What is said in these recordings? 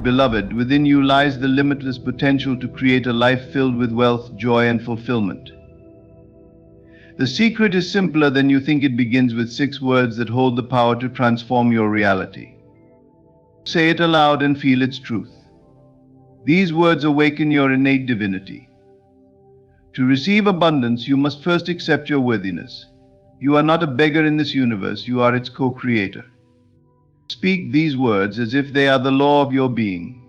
Beloved, within you lies the limitless potential to create a life filled with wealth, joy, and fulfillment. The secret is simpler than you think. It begins with 6 words that hold the power to transform your reality. Say it aloud and feel its truth. These words awaken your innate divinity. To receive abundance, you must first accept your worthiness. You are not a beggar in this universe, you are its co-creator. Speak these words as if they are the law of your being.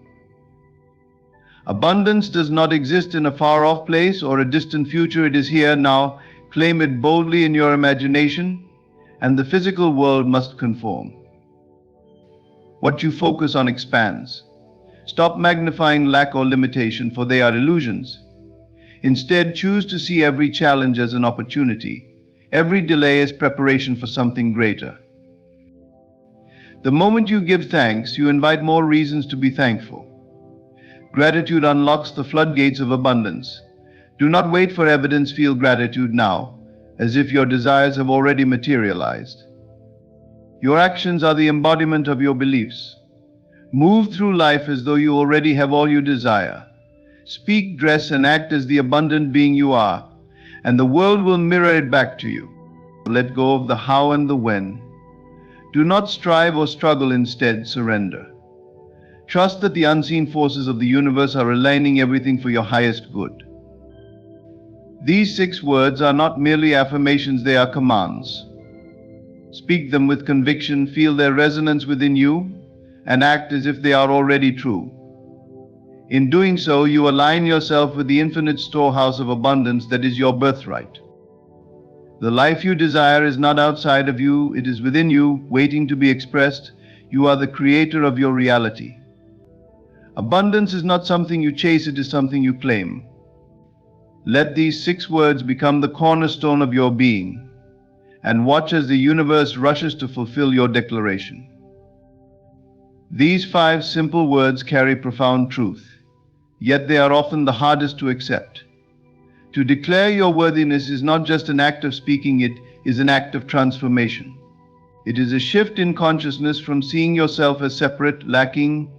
Abundance does not exist in a far-off place or a distant future. It is here now. Claim it boldly in your imagination, and the physical world must conform. What you focus on expands. Stop magnifying lack or limitation, for they are illusions. Instead, choose to see every challenge as an opportunity. Every delay is preparation for something greater. The moment you give thanks, you invite more reasons to be thankful. Gratitude unlocks the floodgates of abundance. Do not wait for evidence. Feel gratitude now, as if your desires have already materialized. Your actions are the embodiment of your beliefs. Move through life as though you already have all you desire. Speak, dress, and act as the abundant being you are, and the world will mirror it back to you. Let go of the how and the when. Do not strive or struggle, instead surrender. Trust that the unseen forces of the universe are aligning everything for your highest good. These 6 words are not merely affirmations, they are commands. Speak them with conviction, feel their resonance within you, and act as if they are already true. In doing so, you align yourself with the infinite storehouse of abundance that is your birthright. The life you desire is not outside of you, it is within you, waiting to be expressed. You are the creator of your reality. Abundance is not something you chase, it is something you claim. Let these 6 words become the cornerstone of your being, and watch as the universe rushes to fulfill your declaration. These 5 simple words carry profound truth, yet they are often the hardest to accept. To declare your worthiness is not just an act of speaking, it is an act of transformation. It is a shift in consciousness from seeing yourself as separate, lacking,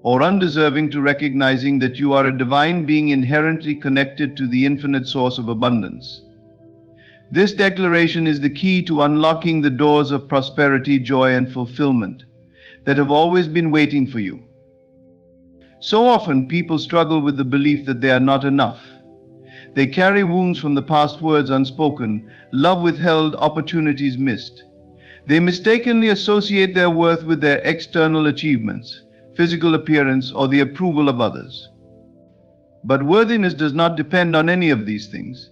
or undeserving to recognizing that you are a divine being inherently connected to the infinite source of abundance. This declaration is the key to unlocking the doors of prosperity, joy, and fulfillment that have always been waiting for you. So often, people struggle with the belief that they are not enough. They carry wounds from the past, words unspoken, love withheld, opportunities missed. They mistakenly associate their worth with their external achievements, physical appearance, or the approval of others. But worthiness does not depend on any of these things.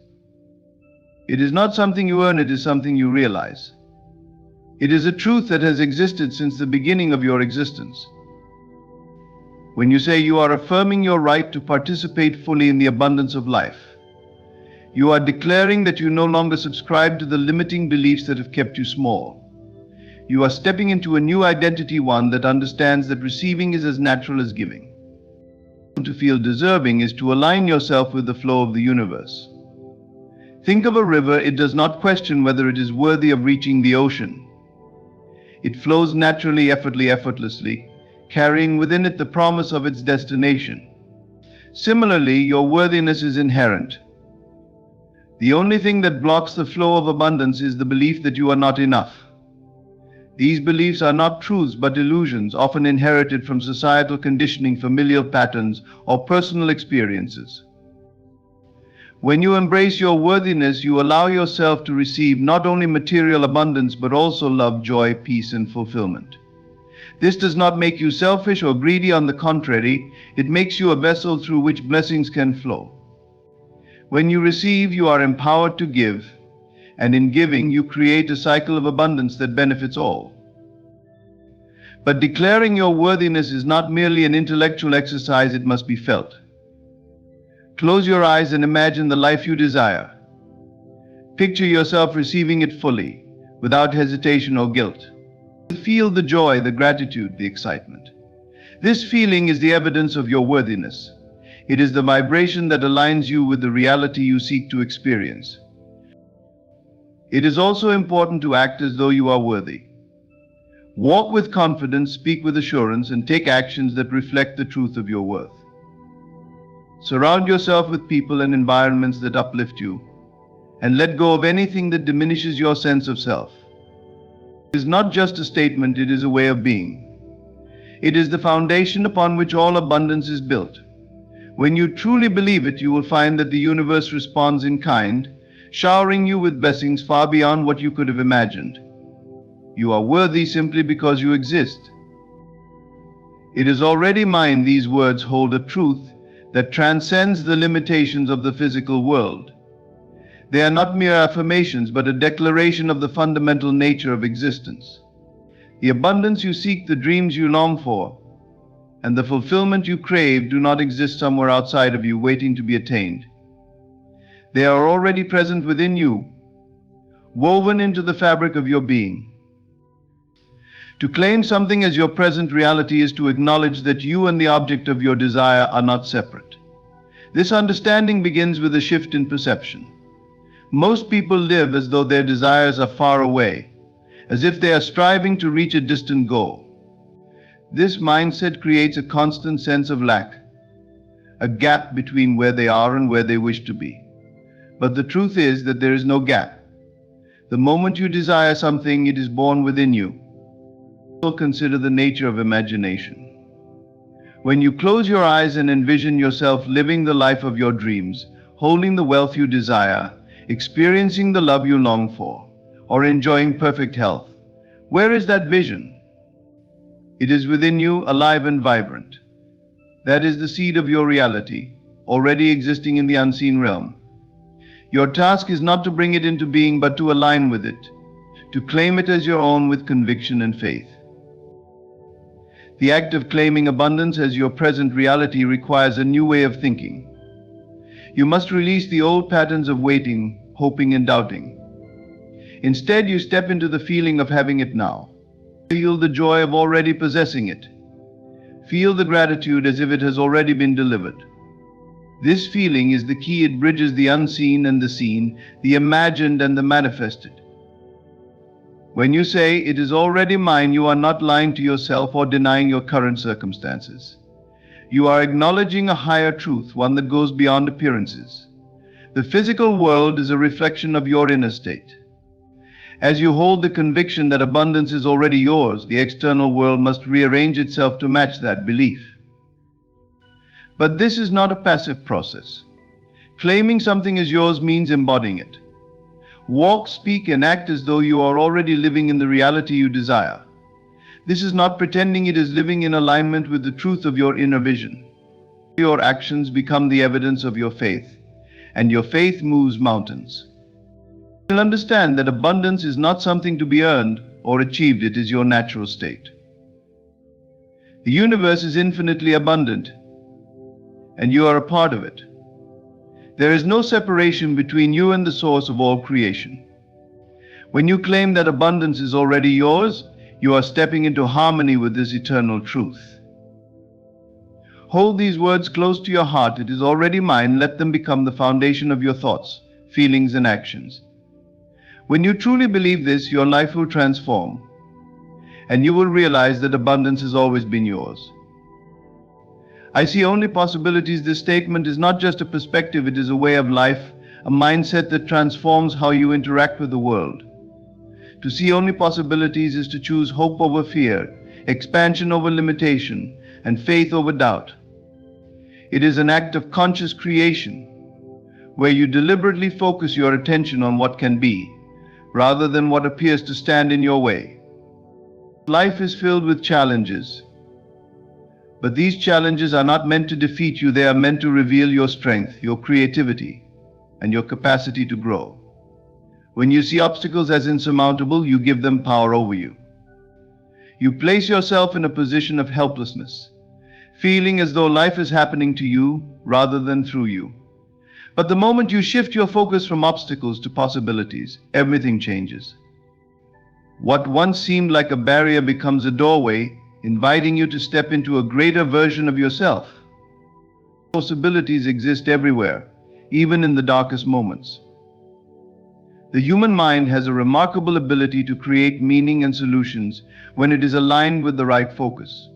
It is not something you earn, it is something you realize. It is a truth that has existed since the beginning of your existence. When you say you are affirming your right to participate fully in the abundance of life, you are declaring that you no longer subscribe to the limiting beliefs that have kept you small. You are stepping into a new identity, one that understands that receiving is as natural as giving. To feel deserving is to align yourself with the flow of the universe. Think of a river. It does not question whether it is worthy of reaching the ocean. It flows naturally, effortlessly, carrying within it the promise of its destination. Similarly, your worthiness is inherent. The only thing that blocks the flow of abundance is the belief that you are not enough. These beliefs are not truths but illusions, often inherited from societal conditioning, familial patterns, or personal experiences. When you embrace your worthiness, you allow yourself to receive not only material abundance but also love, joy, peace, and fulfillment. This does not make you selfish or greedy. On the contrary, it makes you a vessel through which blessings can flow. When you receive, you are empowered to give, and in giving, you create a cycle of abundance that benefits all. But declaring your worthiness is not merely an intellectual exercise, it must be felt. Close your eyes and imagine the life you desire. Picture yourself receiving it fully, without hesitation or guilt. Feel the joy, the gratitude, the excitement. This feeling is the evidence of your worthiness. It is the vibration that aligns you with the reality you seek to experience. It is also important to act as though you are worthy. Walk with confidence, speak with assurance, and take actions that reflect the truth of your worth. Surround yourself with people and environments that uplift you, and let go of anything that diminishes your sense of self. It is not just a statement, it is a way of being. It is the foundation upon which all abundance is built. When you truly believe it, you will find that the universe responds in kind, showering you with blessings far beyond what you could have imagined. You are worthy simply because you exist. It is already mine. These words hold a truth that transcends the limitations of the physical world. They are not mere affirmations, but a declaration of the fundamental nature of existence. The abundance you seek, the dreams you long for, and the fulfillment you crave do not exist somewhere outside of you waiting to be attained. They are already present within you, woven into the fabric of your being. To claim something as your present reality is to acknowledge that you and the object of your desire are not separate. This understanding begins with a shift in perception. Most people live as though their desires are far away, as if they are striving to reach a distant goal. This mindset creates a constant sense of lack, a gap between where they are and where they wish to be. But the truth is that there is no gap. The moment you desire something, it is born within you. Consider the nature of imagination. When you close your eyes and envision yourself living the life of your dreams, holding the wealth you desire, experiencing the love you long for, or enjoying perfect health, where is that vision? It is within you, alive and vibrant. That is the seed of your reality, already existing in the unseen realm. Your task is not to bring it into being, but to align with it, to claim it as your own with conviction and faith. The act of claiming abundance as your present reality requires a new way of thinking. You must release the old patterns of waiting, hoping, and doubting. Instead, you step into the feeling of having it now. Feel the joy of already possessing it. Feel the gratitude as if it has already been delivered. This feeling is the key. It bridges the unseen and the seen, the imagined and the manifested. When you say, "It is already mine," you are not lying to yourself or denying your current circumstances. You are acknowledging a higher truth, one that goes beyond appearances. The physical world is a reflection of your inner state. As you hold the conviction that abundance is already yours, the external world must rearrange itself to match that belief. But this is not a passive process. Claiming something as yours means embodying it. Walk, speak, and act as though you are already living in the reality you desire. This is not pretending, it is living in alignment with the truth of your inner vision. Your actions become the evidence of your faith, and your faith moves mountains. You'll understand that abundance is not something to be earned or achieved, it is your natural state. The universe is infinitely abundant, and you are a part of it. There is no separation between you and the source of all creation. When you claim that abundance is already yours, you are stepping into harmony with this eternal truth. Hold these words close to your heart. It is already mine. Let them become the foundation of your thoughts, feelings, and actions. When you truly believe this, your life will transform, and you will realize that abundance has always been yours. I see only possibilities. This statement is not just a perspective, it is a way of life, a mindset that transforms how you interact with the world. To see only possibilities is to choose hope over fear, expansion over limitation, and faith over doubt. It is an act of conscious creation, where you deliberately focus your attention on what can be, rather than what appears to stand in your way. Life is filled with challenges, but these challenges are not meant to defeat you. They are meant to reveal your strength, your creativity, and your capacity to grow. When you see obstacles as insurmountable, you give them power over you. You place yourself in a position of helplessness, feeling as though life is happening to you rather than through you. But the moment you shift your focus from obstacles to possibilities, everything changes. What once seemed like a barrier becomes a doorway, inviting you to step into a greater version of yourself. Possibilities exist everywhere, even in the darkest moments. The human mind has a remarkable ability to create meaning and solutions when it is aligned with the right focus.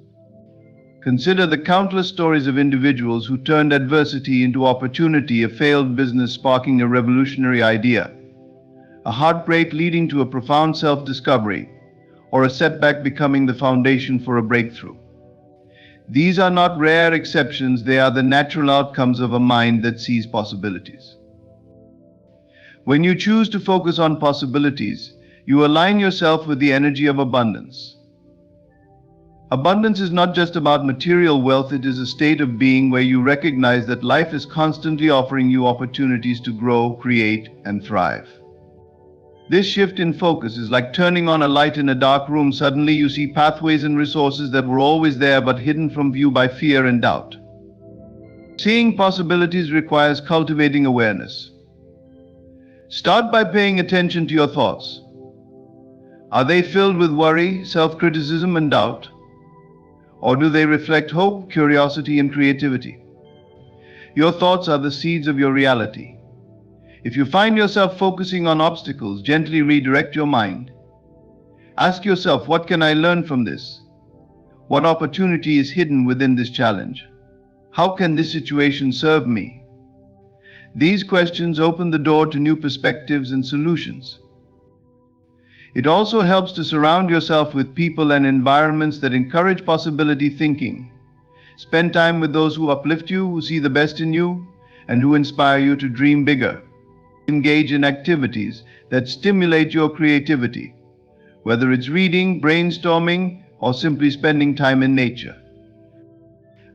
Consider the countless stories of individuals who turned adversity into opportunity, a failed business sparking a revolutionary idea, a heartbreak leading to a profound self-discovery, or a setback becoming the foundation for a breakthrough. These are not rare exceptions, they are the natural outcomes of a mind that sees possibilities. When you choose to focus on possibilities, you align yourself with the energy of abundance. Abundance is not just about material wealth, it is a state of being where you recognize that life is constantly offering you opportunities to grow, create, and thrive. This shift in focus is like turning on a light in a dark room. Suddenly you see pathways and resources that were always there but hidden from view by fear and doubt. Seeing possibilities requires cultivating awareness. Start by paying attention to your thoughts. Are they filled with worry, self-criticism, and doubt? Or do they reflect hope, curiosity, and creativity? Your thoughts are the seeds of your reality. If you find yourself focusing on obstacles, gently redirect your mind. Ask yourself, what can I learn from this? What opportunity is hidden within this challenge? How can this situation serve me? These questions open the door to new perspectives and solutions. It also helps to surround yourself with people and environments that encourage possibility thinking. Spend time with those who uplift you, who see the best in you, and who inspire you to dream bigger. Engage in activities that stimulate your creativity, whether it's reading, brainstorming, or simply spending time in nature.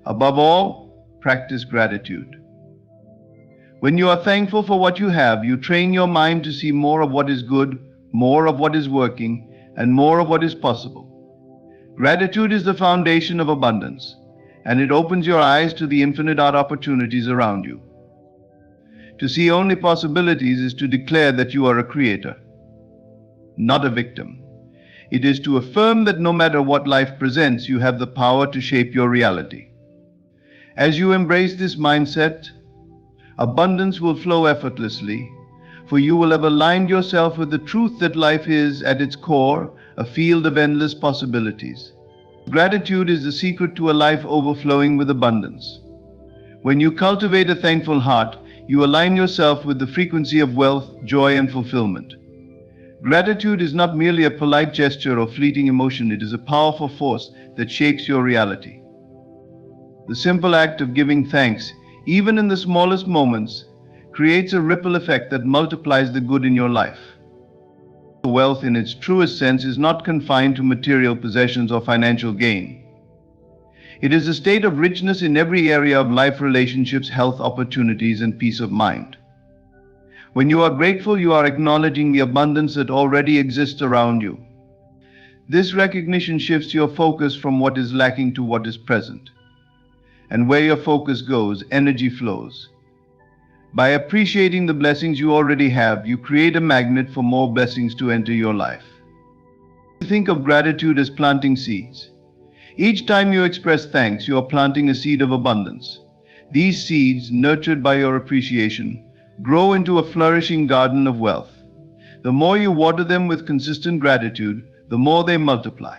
Above all, practice gratitude. When you are thankful for what you have, you train your mind to see more of what is good, more of what is working, and more of what is possible. Gratitude is the foundation of abundance, and it opens your eyes to the infinite opportunities around you. To see only possibilities is to declare that you are a creator, not a victim. It is to affirm that no matter what life presents, you have the power to shape your reality. As you embrace this mindset, abundance will flow effortlessly, for you will have aligned yourself with the truth that life is, at its core, a field of endless possibilities. Gratitude is the secret to a life overflowing with abundance. When you cultivate a thankful heart, you align yourself with the frequency of wealth, joy, and fulfillment. Gratitude is not merely a polite gesture or fleeting emotion, it is a powerful force that shapes your reality. The simple act of giving thanks, even in the smallest moments, creates a ripple effect that multiplies the good in your life. Wealth in its truest sense is not confined to material possessions or financial gain. It is a state of richness in every area of life, relationships, health, opportunities, and peace of mind. When you are grateful, you are acknowledging the abundance that already exists around you. This recognition shifts your focus from what is lacking to what is present. And where your focus goes, energy flows. By appreciating the blessings you already have, you create a magnet for more blessings to enter your life. Think of gratitude as planting seeds. Each time you express thanks, you are planting a seed of abundance. These seeds, nurtured by your appreciation, grow into a flourishing garden of wealth. The more you water them with consistent gratitude, the more they multiply.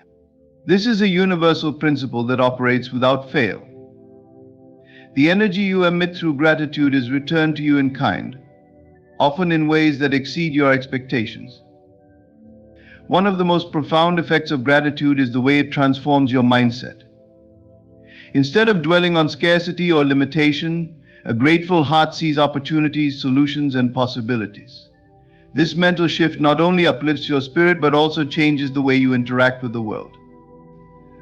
This is a universal principle that operates without fail. The energy you emit through gratitude is returned to you in kind, often in ways that exceed your expectations. One of the most profound effects of gratitude is the way it transforms your mindset. Instead of dwelling on scarcity or limitation, a grateful heart sees opportunities, solutions, and possibilities. This mental shift not only uplifts your spirit but also changes the way you interact with the world.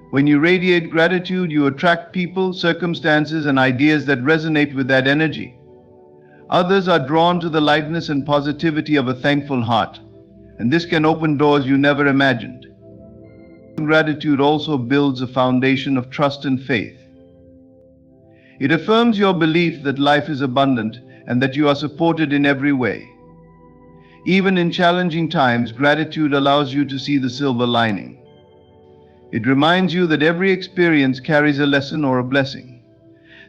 When you radiate gratitude, you attract people, circumstances, and ideas that resonate with that energy. Others are drawn to the lightness and positivity of a thankful heart, and this can open doors you never imagined. Gratitude also builds a foundation of trust and faith. It affirms your belief that life is abundant and that you are supported in every way. Even in challenging times, gratitude allows you to see the silver lining. It reminds you that every experience carries a lesson or a blessing.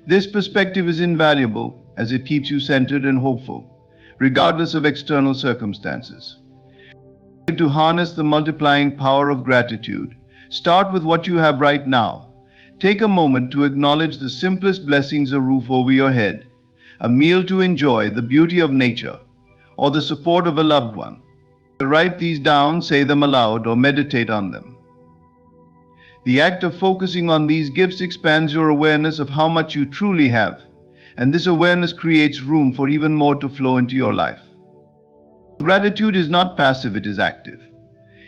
This perspective is invaluable as it keeps you centered and hopeful, regardless of external circumstances. To harness the multiplying power of gratitude, start with what you have right now. Take a moment to acknowledge the simplest blessings: a roof over your head, a meal to enjoy, the beauty of nature, or the support of a loved one. Write these down, say them aloud, or meditate on them. The act of focusing on these gifts expands your awareness of how much you truly have, and this awareness creates room for even more to flow into your life. Gratitude is not passive, it is active.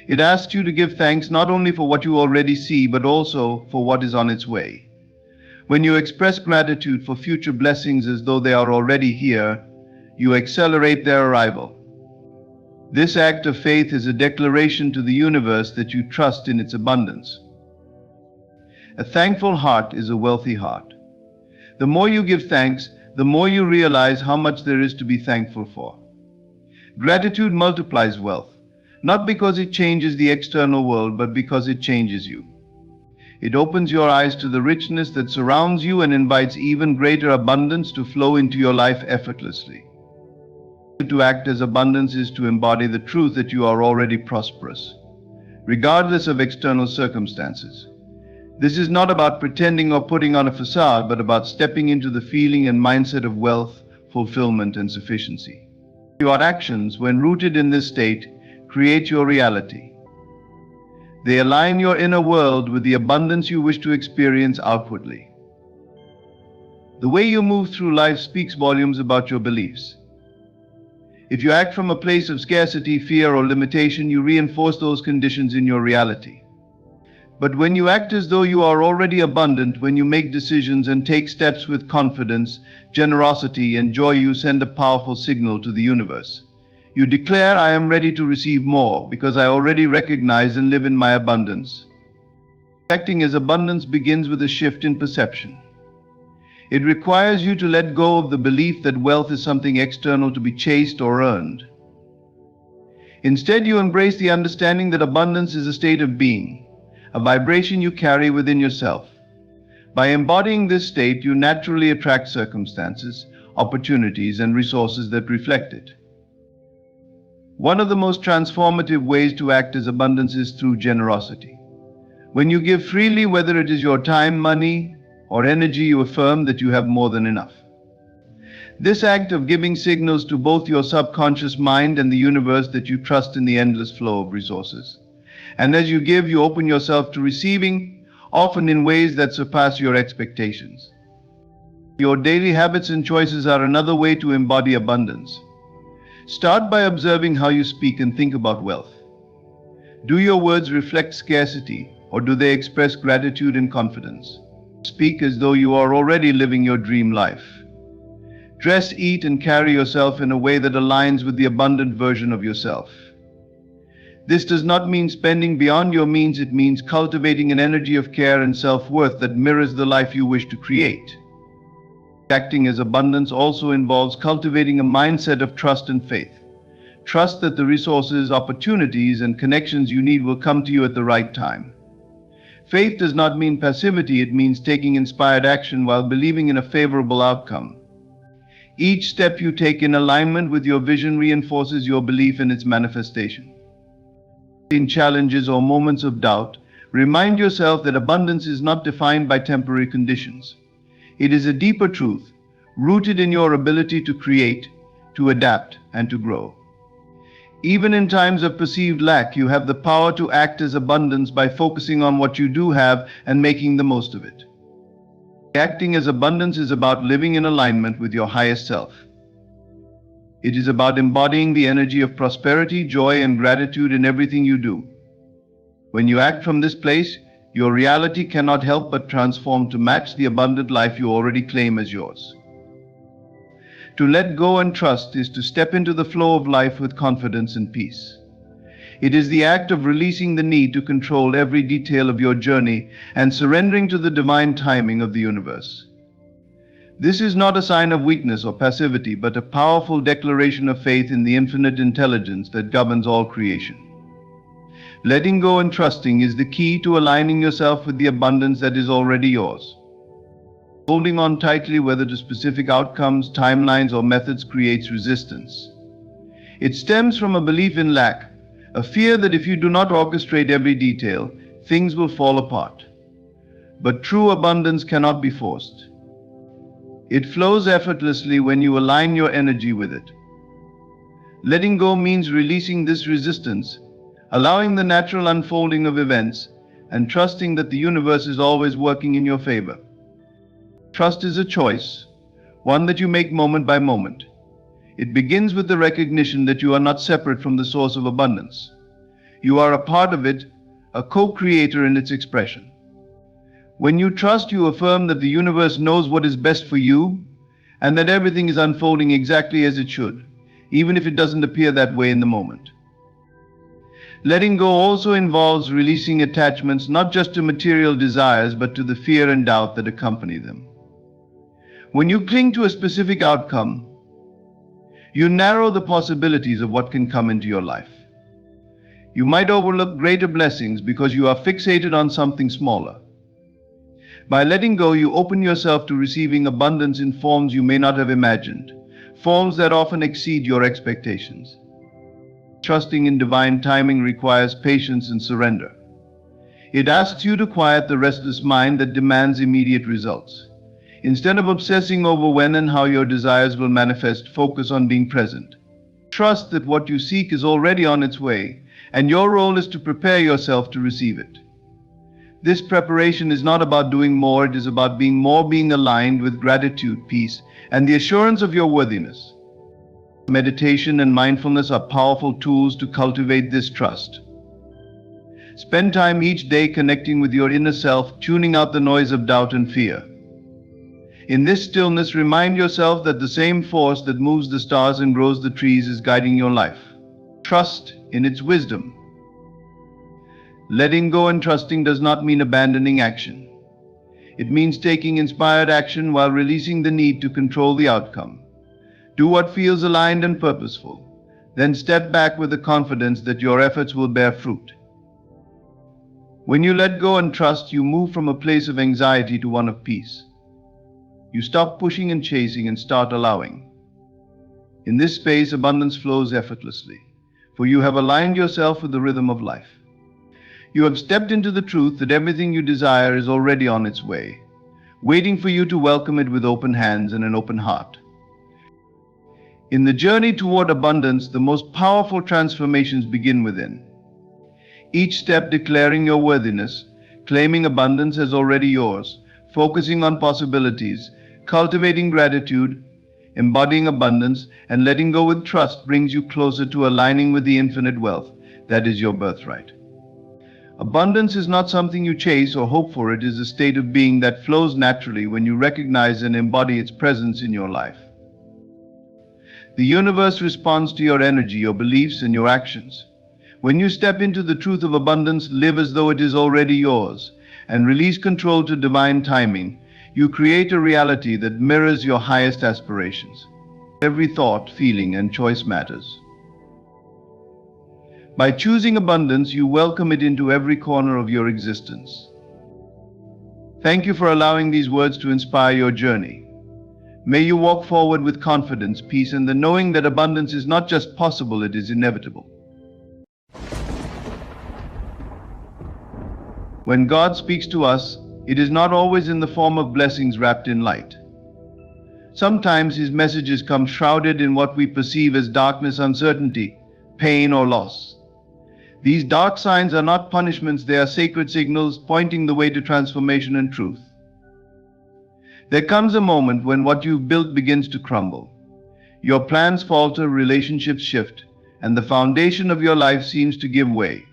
It asks you to give thanks not only for what you already see, but also for what is on its way. When you express gratitude for future blessings as though they are already here, you accelerate their arrival. This act of faith is a declaration to the universe that you trust in its abundance. A thankful heart is a wealthy heart. The more you give thanks, the more you realize how much there is to be thankful for. Gratitude multiplies wealth, not because it changes the external world, but because it changes you. It opens your eyes to the richness that surrounds you and invites even greater abundance to flow into your life effortlessly. To act as abundance is to embody the truth that you are already prosperous, regardless of external circumstances. This is not about pretending or putting on a facade, but about stepping into the feeling and mindset of wealth, fulfillment, and sufficiency. Your actions, when rooted in this state, create your reality. They align your inner world with the abundance you wish to experience outwardly. The way you move through life speaks volumes about your beliefs. If you act from a place of scarcity, fear, or limitation, you reinforce those conditions in your reality. But when you act as though you are already abundant, when you make decisions and take steps with confidence, generosity, and joy, you send a powerful signal to the universe. You declare, "I am ready to receive more because I already recognize and live in my abundance." Acting as abundance begins with a shift in perception. It requires you to let go of the belief that wealth is something external to be chased or earned. Instead, you embrace the understanding that abundance is a state of being, a vibration you carry within yourself. By embodying this state, you naturally attract circumstances, opportunities, and resources that reflect it. One of the most transformative ways to act as abundance is through generosity. When you give freely, whether it is your time, money, or energy, you affirm that you have more than enough. This act of giving signals to both your subconscious mind and the universe that you trust in the endless flow of resources. And as you give, you open yourself to receiving, often in ways that surpass your expectations. Your daily habits and choices are another way to embody abundance. Start by observing how you speak and think about wealth. Do your words reflect scarcity, or do they express gratitude and confidence? Speak as though you are already living your dream life. Dress, eat, and carry yourself in a way that aligns with the abundant version of yourself. This does not mean spending beyond your means, it means cultivating an energy of care and self-worth that mirrors the life you wish to create. Acting as abundance also involves cultivating a mindset of trust and faith. Trust that the resources, opportunities, and connections you need will come to you at the right time. Faith does not mean passivity, it means taking inspired action while believing in a favorable outcome. Each step you take in alignment with your vision reinforces your belief in its manifestation. In challenges or moments of doubt, remind yourself that abundance is not defined by temporary conditions. It is a deeper truth, rooted in your ability to create, to adapt, and to grow. Even in times of perceived lack, you have the power to act as abundance by focusing on what you do have and making the most of it. Acting as abundance is about living in alignment with your highest self. It is about embodying the energy of prosperity, joy, and gratitude in everything you do. When you act from this place, your reality cannot help but transform to match the abundant life you already claim as yours. To let go and trust is to step into the flow of life with confidence and peace. It is the act of releasing the need to control every detail of your journey and surrendering to the divine timing of the universe. This is not a sign of weakness or passivity, but a powerful declaration of faith in the infinite intelligence that governs all creation. Letting go and trusting is the key to aligning yourself with the abundance that is already yours. Holding on tightly, whether to specific outcomes, timelines, or methods, creates resistance. It stems from a belief in lack, a fear that if you do not orchestrate every detail, things will fall apart. But true abundance cannot be forced. It flows effortlessly when you align your energy with it. Letting go means releasing this resistance, allowing the natural unfolding of events, and trusting that the universe is always working in your favor. Trust is a choice, one that you make moment by moment. It begins with the recognition that you are not separate from the source of abundance. You are a part of it, a co-creator in its expression. When you trust, you affirm that the universe knows what is best for you, and that everything is unfolding exactly as it should, even if it doesn't appear that way in the moment. Letting go also involves releasing attachments not just to material desires, but to the fear and doubt that accompany them. When you cling to a specific outcome, you narrow the possibilities of what can come into your life. You might overlook greater blessings because you are fixated on something smaller. By letting go, you open yourself to receiving abundance in forms you may not have imagined, forms that often exceed your expectations. Trusting in divine timing requires patience and surrender. It asks you to quiet the restless mind that demands immediate results. Instead of obsessing over when and how your desires will manifest, focus on being present. Trust that what you seek is already on its way, and your role is to prepare yourself to receive it. This preparation is not about doing more, it is about being aligned with gratitude, peace, and the assurance of your worthiness. Meditation and mindfulness are powerful tools to cultivate this trust. Spend time each day connecting with your inner self, tuning out the noise of doubt and fear. In this stillness, remind yourself that the same force that moves the stars and grows the trees is guiding your life. Trust in its wisdom. Letting go and trusting does not mean abandoning action. It means taking inspired action while releasing the need to control the outcome. Do what feels aligned and purposeful. Then step back with the confidence that your efforts will bear fruit. When you let go and trust, you move from a place of anxiety to one of peace. You stop pushing and chasing and start allowing. In this space, abundance flows effortlessly, for you have aligned yourself with the rhythm of life. You have stepped into the truth that everything you desire is already on its way, waiting for you to welcome it with open hands and an open heart. In the journey toward abundance, the most powerful transformations begin within. Each step declaring your worthiness, claiming abundance as already yours, focusing on possibilities, cultivating gratitude, embodying abundance, and letting go with trust brings you closer to aligning with the infinite wealth that is your birthright. Abundance is not something you chase or hope for, it is a state of being that flows naturally when you recognize and embody its presence in your life. The universe responds to your energy, your beliefs, and your actions. When you step into the truth of abundance, live as though it is already yours, and release control to divine timing, you create a reality that mirrors your highest aspirations. Every thought, feeling, and choice matters. By choosing abundance, you welcome it into every corner of your existence. Thank you for allowing these words to inspire your journey. May you walk forward with confidence, peace, and the knowing that abundance is not just possible, it is inevitable. When God speaks to us, it is not always in the form of blessings wrapped in light. Sometimes His messages come shrouded in what we perceive as darkness, uncertainty, pain, or loss. These dark signs are not punishments, they are sacred signals pointing the way to transformation and truth. There comes a moment when what you've built begins to crumble. Your plans falter, relationships shift, and the foundation of your life seems to give way.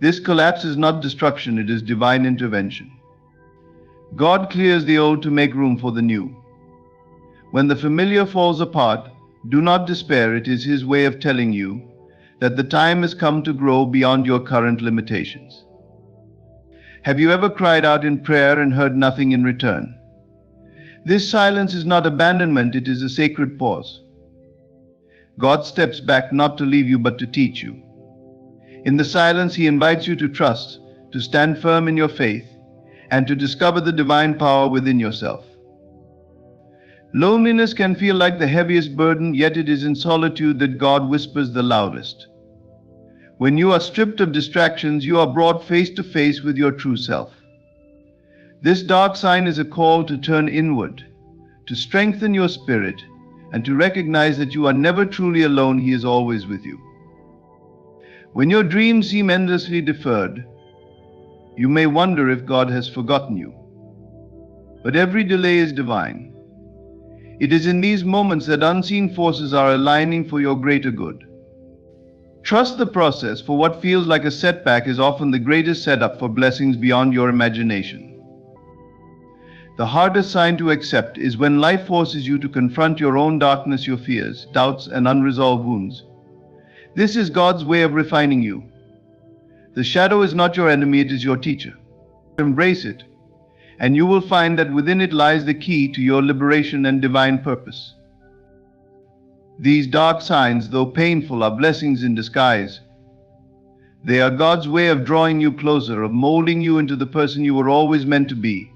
This collapse is not destruction, it is divine intervention. God clears the old to make room for the new. When the familiar falls apart, do not despair, it is His way of telling you that the time has come to grow beyond your current limitations. Have you ever cried out in prayer and heard nothing in return? This silence is not abandonment, it is a sacred pause. God steps back not to leave you but to teach you. In the silence, He invites you to trust, to stand firm in your faith, and to discover the divine power within yourself. Loneliness can feel like the heaviest burden, yet it is in solitude that God whispers the loudest. When you are stripped of distractions, you are brought face to face with your true self. This dark sign is a call to turn inward, to strengthen your spirit, and to recognize that you are never truly alone. He is always with you. When your dreams seem endlessly deferred, you may wonder if God has forgotten you. But every delay is divine. It is in these moments that unseen forces are aligning for your greater good. Trust the process, for what feels like a setback is often the greatest setup for blessings beyond your imagination. The hardest sign to accept is when life forces you to confront your own darkness, your fears, doubts, and unresolved wounds. This is God's way of refining you. The shadow is not your enemy, it is your teacher. Embrace it, and you will find that within it lies the key to your liberation and divine purpose. These dark signs, though painful, are blessings in disguise. They are God's way of drawing you closer, of molding you into the person you were always meant to be.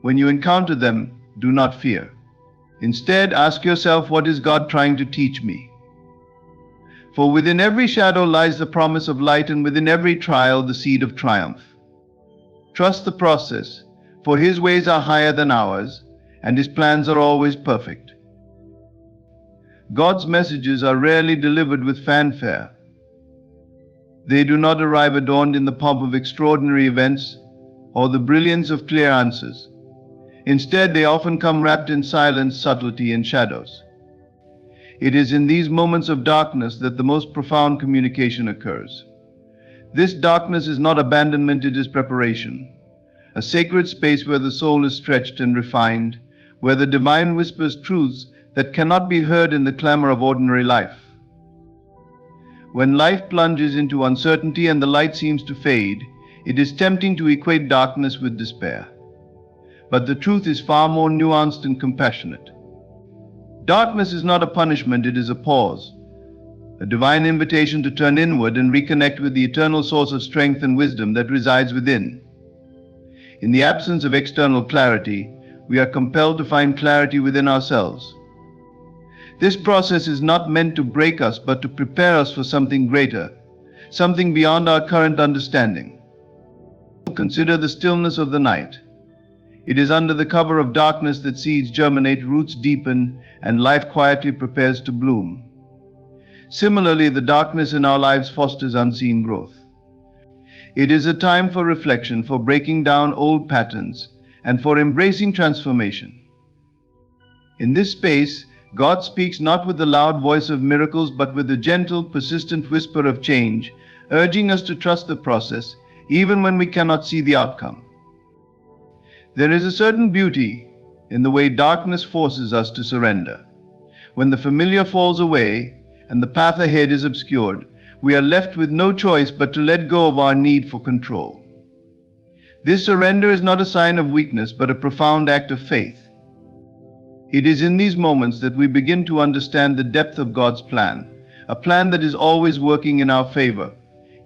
When you encounter them, do not fear. Instead, ask yourself, what is God trying to teach me? For within every shadow lies the promise of light, and within every trial the seed of triumph. Trust the process, for His ways are higher than ours, and His plans are always perfect. God's messages are rarely delivered with fanfare. They do not arrive adorned in the pomp of extraordinary events or the brilliance of clear answers. Instead, they often come wrapped in silence, subtlety, and shadows. It is in these moments of darkness that the most profound communication occurs. This darkness is not abandonment, it is preparation. A sacred space where the soul is stretched and refined, where the divine whispers truths that cannot be heard in the clamor of ordinary life. When life plunges into uncertainty and the light seems to fade, it is tempting to equate darkness with despair. But the truth is far more nuanced and compassionate. Darkness is not a punishment, it is a pause, a divine invitation to turn inward and reconnect with the eternal source of strength and wisdom that resides within. In the absence of external clarity, we are compelled to find clarity within ourselves. This process is not meant to break us, but to prepare us for something greater, something beyond our current understanding. Consider the stillness of the night. It is under the cover of darkness that seeds germinate, roots deepen, and life quietly prepares to bloom. Similarly, the darkness in our lives fosters unseen growth. It is a time for reflection, for breaking down old patterns, and for embracing transformation. In this space, God speaks not with the loud voice of miracles, but with the gentle, persistent whisper of change, urging us to trust the process, even when we cannot see the outcome. There is a certain beauty in the way darkness forces us to surrender. When the familiar falls away and the path ahead is obscured, we are left with no choice but to let go of our need for control. This surrender is not a sign of weakness, but a profound act of faith. It is in these moments that we begin to understand the depth of God's plan, a plan that is always working in our favor,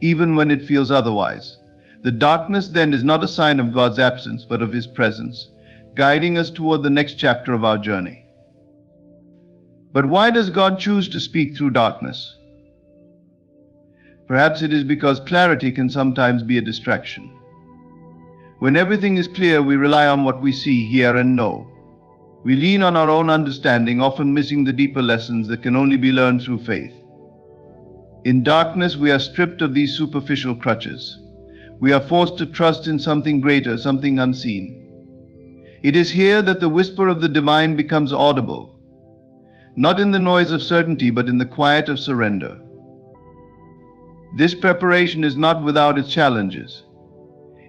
even when it feels otherwise. The darkness then is not a sign of God's absence, but of His presence, guiding us toward the next chapter of our journey. But why does God choose to speak through darkness? Perhaps it is because clarity can sometimes be a distraction. When everything is clear, we rely on what we see, hear, and know. We lean on our own understanding, often missing the deeper lessons that can only be learned through faith. In darkness, we are stripped of these superficial crutches. We are forced to trust in something greater, something unseen. It is here that the whisper of the divine becomes audible, not in the noise of certainty, but in the quiet of surrender. This preparation is not without its challenges.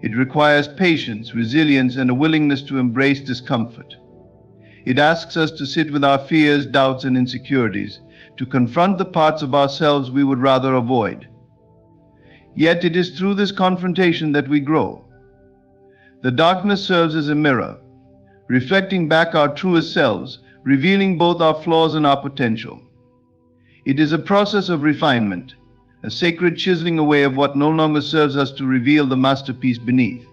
It requires patience, resilience, and a willingness to embrace discomfort. It asks us to sit with our fears, doubts, and insecurities, to confront the parts of ourselves we would rather avoid. Yet it is through this confrontation that we grow. The darkness serves as a mirror, reflecting back our truest selves, revealing both our flaws and our potential. It is a process of refinement, a sacred chiseling away of what no longer serves us to reveal the masterpiece beneath.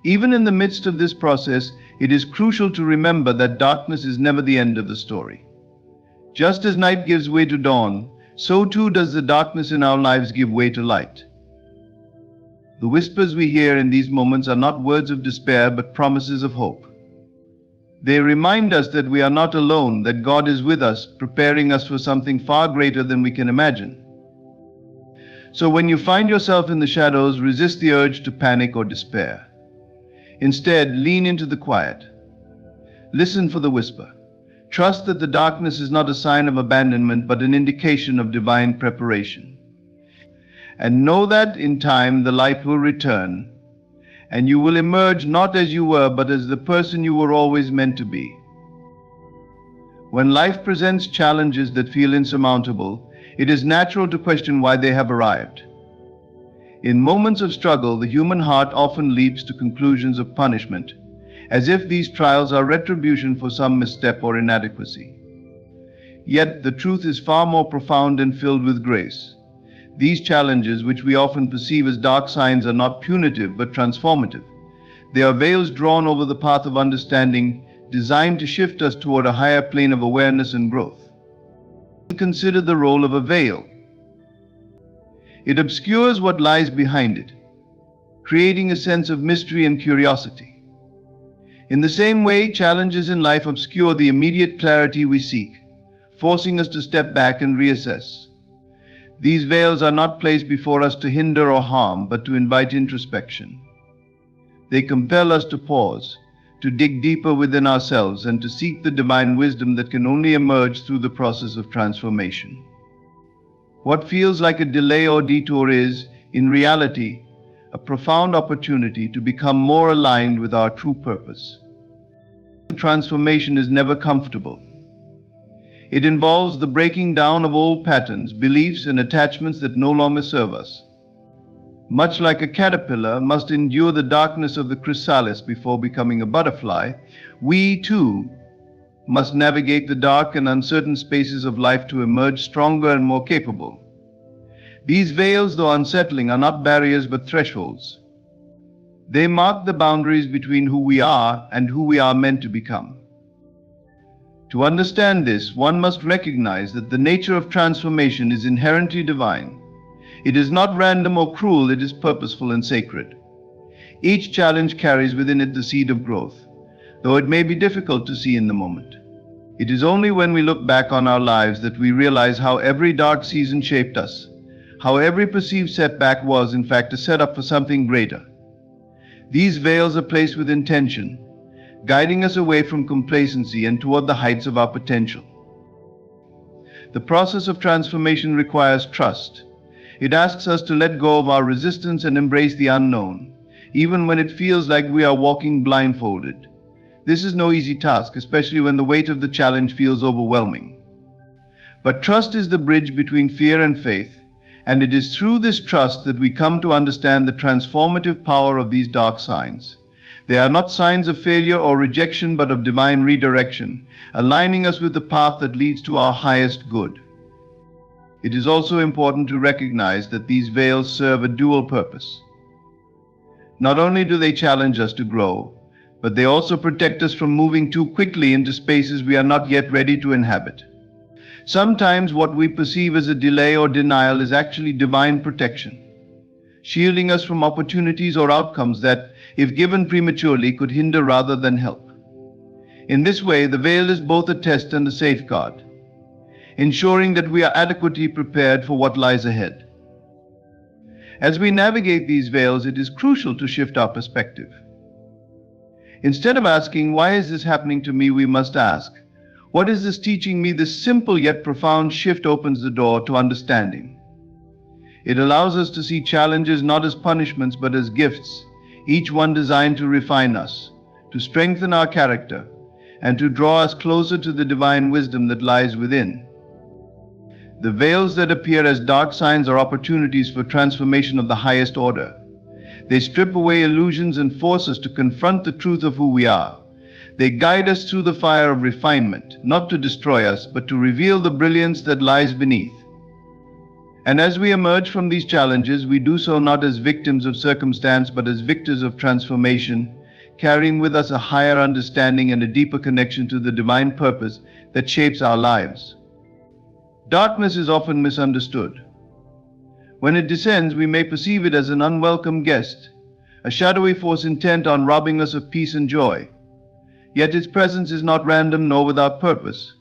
Even in the midst of this process, it is crucial to remember that darkness is never the end of the story. Just as night gives way to dawn, so too does the darkness in our lives give way to light. The whispers we hear in these moments are not words of despair but promises of hope. They remind us that we are not alone, that God is with us, preparing us for something far greater than we can imagine. So when you find yourself in the shadows, resist the urge to panic or despair. Instead, lean into the quiet. Listen for the whisper. Trust that the darkness is not a sign of abandonment but an indication of divine preparation. And know that in time the light will return, and you will emerge not as you were but as the person you were always meant to be. When life presents challenges that feel insurmountable, it is natural to question why they have arrived. In moments of struggle, the human heart often leaps to conclusions of punishment, as if these trials are retribution for some misstep or inadequacy. Yet the truth is far more profound and filled with grace. These challenges, which we often perceive as dark signs, are not punitive but transformative. They are veils drawn over the path of understanding, designed to shift us toward a higher plane of awareness and growth. Consider the role of a veil. It obscures what lies behind it, creating a sense of mystery and curiosity. In the same way, challenges in life obscure the immediate clarity we seek, forcing us to step back and reassess. These veils are not placed before us to hinder or harm, but to invite introspection. They compel us to pause, to dig deeper within ourselves, and to seek the divine wisdom that can only emerge through the process of transformation. What feels like a delay or detour is, in reality, a profound opportunity to become more aligned with our true purpose. Transformation is never comfortable. It involves the breaking down of old patterns, beliefs, and attachments that no longer serve us. Much like a caterpillar must endure the darkness of the chrysalis before becoming a butterfly, we too must navigate the dark and uncertain spaces of life to emerge stronger and more capable. These veils, though unsettling, are not barriers but thresholds. They mark the boundaries between who we are and who we are meant to become. To understand this, one must recognize that the nature of transformation is inherently divine. It is not random or cruel, it is purposeful and sacred. Each challenge carries within it the seed of growth, though it may be difficult to see in the moment. It is only when we look back on our lives that we realize how every dark season shaped us, how every perceived setback was in fact a setup for something greater. These veils are placed with intention, guiding us away from complacency and toward the heights of our potential. The process of transformation requires trust. It asks us to let go of our resistance and embrace the unknown, even when it feels like we are walking blindfolded. This is no easy task, especially when the weight of the challenge feels overwhelming. But trust is the bridge between fear and faith, and it is through this trust that we come to understand the transformative power of these dark signs. They are not signs of failure or rejection, but of divine redirection, aligning us with the path that leads to our highest good. It is also important to recognize that these veils serve a dual purpose. Not only do they challenge us to grow, but they also protect us from moving too quickly into spaces we are not yet ready to inhabit. Sometimes what we perceive as a delay or denial is actually divine protection, shielding us from opportunities or outcomes that, if given prematurely, could hinder rather than help. In this way, the veil is both a test and a safeguard, ensuring that we are adequately prepared for what lies ahead. As we navigate these veils, it is crucial to shift our perspective. Instead of asking, "Why is this happening to me?" we must ask, "What is this teaching me?" This simple yet profound shift opens the door to understanding. It allows us to see challenges not as punishments but as gifts, each one designed to refine us, to strengthen our character, and to draw us closer to the divine wisdom that lies within. The veils that appear as dark signs are opportunities for transformation of the highest order. They strip away illusions and force us to confront the truth of who we are. They guide us through the fire of refinement, not to destroy us, but to reveal the brilliance that lies beneath. And as we emerge from these challenges, we do so not as victims of circumstance, but as victors of transformation, carrying with us a higher understanding and a deeper connection to the divine purpose that shapes our lives. Darkness is often misunderstood. When it descends, we may perceive it as an unwelcome guest, a shadowy force intent on robbing us of peace and joy. Yet its presence is not random nor without purpose.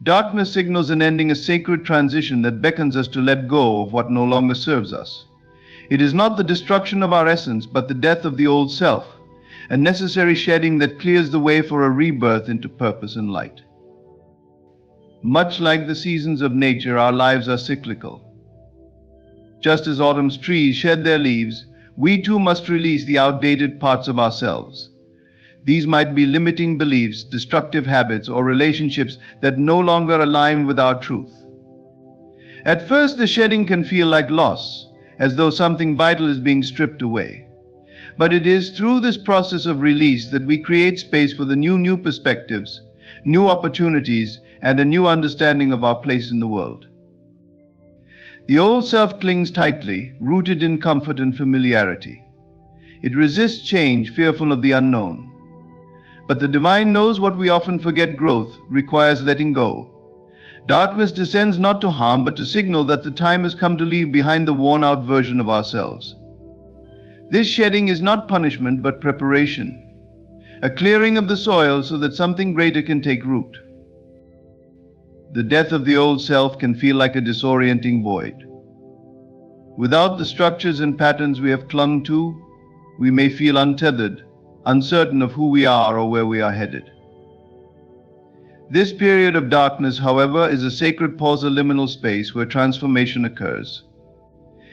Darkness signals an ending, a sacred transition that beckons us to let go of what no longer serves us. It is not the destruction of our essence, but the death of the old self, a necessary shedding that clears the way for a rebirth into purpose and light. Much like the seasons of nature, our lives are cyclical. Just as autumn's trees shed their leaves, we too must release the outdated parts of ourselves. These might be limiting beliefs, destructive habits, or relationships that no longer align with our truth. At first, the shedding can feel like loss, as though something vital is being stripped away. But it is through this process of release that we create space for the new perspectives, new opportunities, and a new understanding of our place in the world. The old self clings tightly, rooted in comfort and familiarity. It resists change, fearful of the unknown. But the divine knows what we often forget: growth requires letting go. Darkness descends not to harm, but to signal that the time has come to leave behind the worn-out version of ourselves. This shedding is not punishment, but preparation, a clearing of the soil so that something greater can take root. The death of the old self can feel like a disorienting void. Without the structures and patterns we have clung to, we may feel untethered, uncertain of who we are or where we are headed. This period of darkness, however, is a sacred pause, a liminal space where transformation occurs.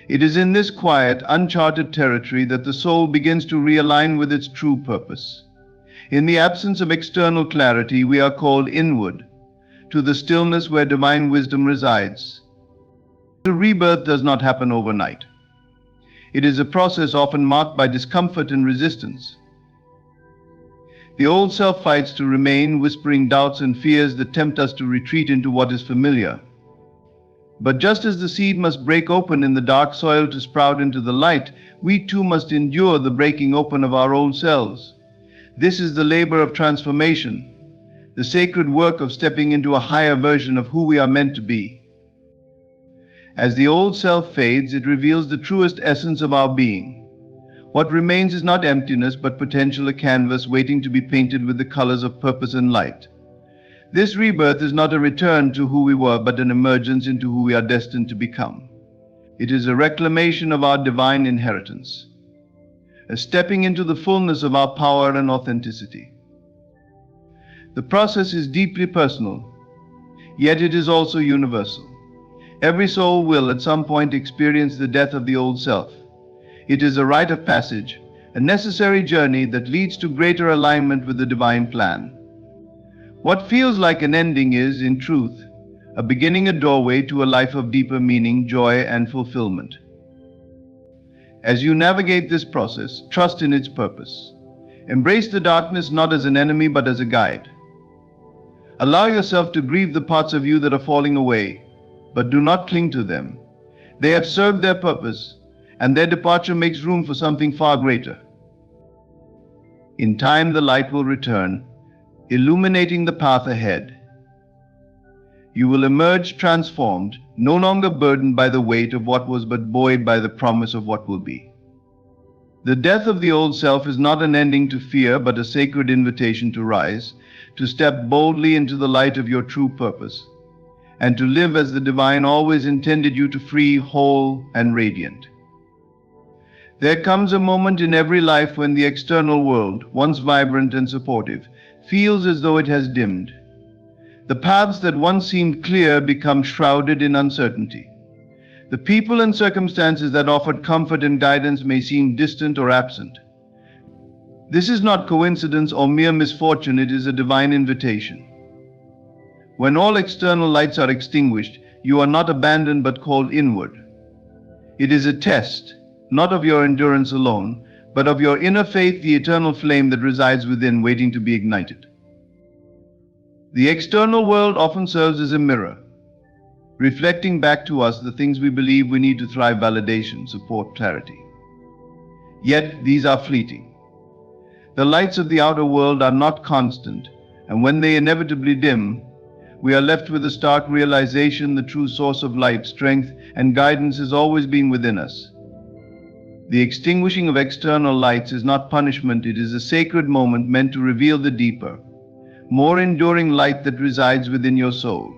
It is in this quiet, uncharted territory that the soul begins to realign with its true purpose. In the absence of external clarity, we are called inward, to the stillness where divine wisdom resides. The rebirth does not happen overnight. It is a process often marked by discomfort and resistance. The old self fights to remain, whispering doubts and fears that tempt us to retreat into what is familiar. But just as the seed must break open in the dark soil to sprout into the light, we too must endure the breaking open of our old selves. This is the labor of transformation, the sacred work of stepping into a higher version of who we are meant to be. As the old self fades, it reveals the truest essence of our being. What remains is not emptiness, but potential, a canvas waiting to be painted with the colors of purpose and light. This rebirth is not a return to who we were, but an emergence into who we are destined to become. It is a reclamation of our divine inheritance, a stepping into the fullness of our power and authenticity. The process is deeply personal, yet it is also universal. Every soul will at some point experience the death of the old self. It is a rite of passage, a necessary journey that leads to greater alignment with the divine plan. What feels like an ending is, in truth, a beginning, a doorway to a life of deeper meaning, joy, and fulfillment. As you navigate this process, trust in its purpose. Embrace the darkness not as an enemy, but as a guide. Allow yourself to grieve the parts of you that are falling away, but do not cling to them. They have served their purpose, and their departure makes room for something far greater. In time, the light will return, illuminating the path ahead. You will emerge transformed, no longer burdened by the weight of what was, but buoyed by the promise of what will be. The death of the old self is not an ending to fear, but a sacred invitation to rise, to step boldly into the light of your true purpose, and to live as the divine always intended you to, free, whole, and radiant. There comes a moment in every life when the external world, once vibrant and supportive, feels as though it has dimmed. The paths that once seemed clear become shrouded in uncertainty. The people and circumstances that offered comfort and guidance may seem distant or absent. This is not coincidence or mere misfortune, it is a divine invitation. When all external lights are extinguished, you are not abandoned but called inward. It is a test, not of your endurance alone, but of your inner faith, the eternal flame that resides within, waiting to be ignited. The external world often serves as a mirror, reflecting back to us the things we believe we need to thrive: validation, support, clarity. Yet these are fleeting. The lights of the outer world are not constant, and when they inevitably dim, we are left with a stark realization the true source of light, strength, and guidance has always been within us. The extinguishing of external lights is not punishment, it is a sacred moment meant to reveal the deeper, more enduring light that resides within your soul.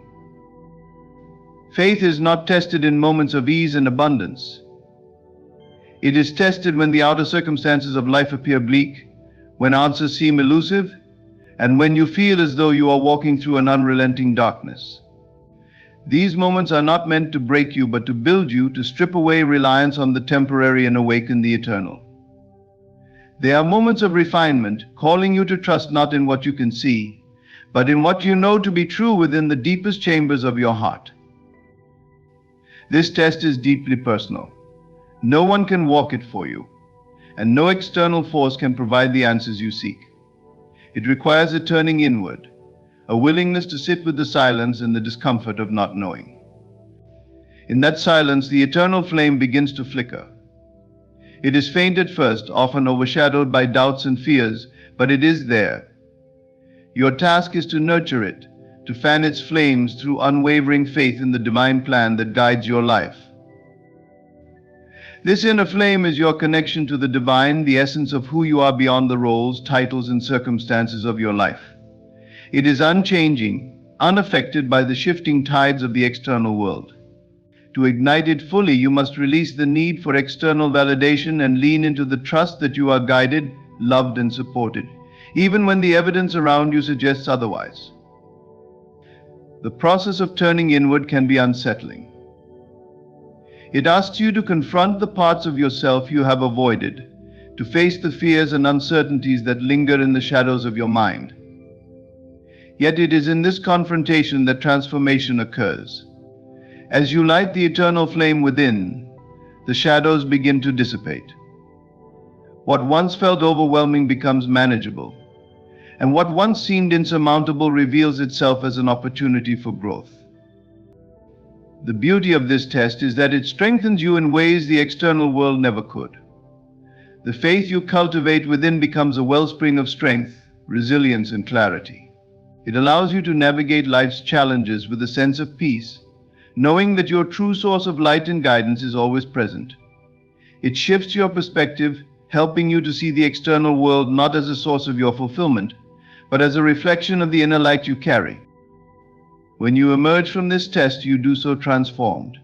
Faith is not tested in moments of ease and abundance. It is tested when the outer circumstances of life appear bleak, when answers seem elusive, and when you feel as though you are walking through an unrelenting darkness. These moments are not meant to break you, but to build you, to strip away reliance on the temporary and awaken the eternal. They are moments of refinement, calling you to trust not in what you can see, but in what you know to be true within the deepest chambers of your heart. This test is deeply personal. No one can walk it for you, and no external force can provide the answers you seek. It requires a turning inward, a willingness to sit with the silence and the discomfort of not knowing. In that silence, the eternal flame begins to flicker. It is faint at first, often overshadowed by doubts and fears, but it is there. Your task is to nurture it, to fan its flames through unwavering faith in the divine plan that guides your life. This inner flame is your connection to the divine, the essence of who you are beyond the roles, titles, and circumstances of your life. It is unchanging, unaffected by the shifting tides of the external world. To ignite it fully, you must release the need for external validation and lean into the trust that you are guided, loved, and supported, even when the evidence around you suggests otherwise. The process of turning inward can be unsettling. It asks you to confront the parts of yourself you have avoided, to face the fears and uncertainties that linger in the shadows of your mind. Yet it is in this confrontation that transformation occurs. As you light the eternal flame within, the shadows begin to dissipate. What once felt overwhelming becomes manageable, and what once seemed insurmountable reveals itself as an opportunity for growth. The beauty of this test is that it strengthens you in ways the external world never could. The faith you cultivate within becomes a wellspring of strength, resilience, and clarity. It allows you to navigate life's challenges with a sense of peace, knowing that your true source of light and guidance is always present. It shifts your perspective, helping you to see the external world not as a source of your fulfillment, but as a reflection of the inner light you carry. When you emerge from this test, you do so transformed.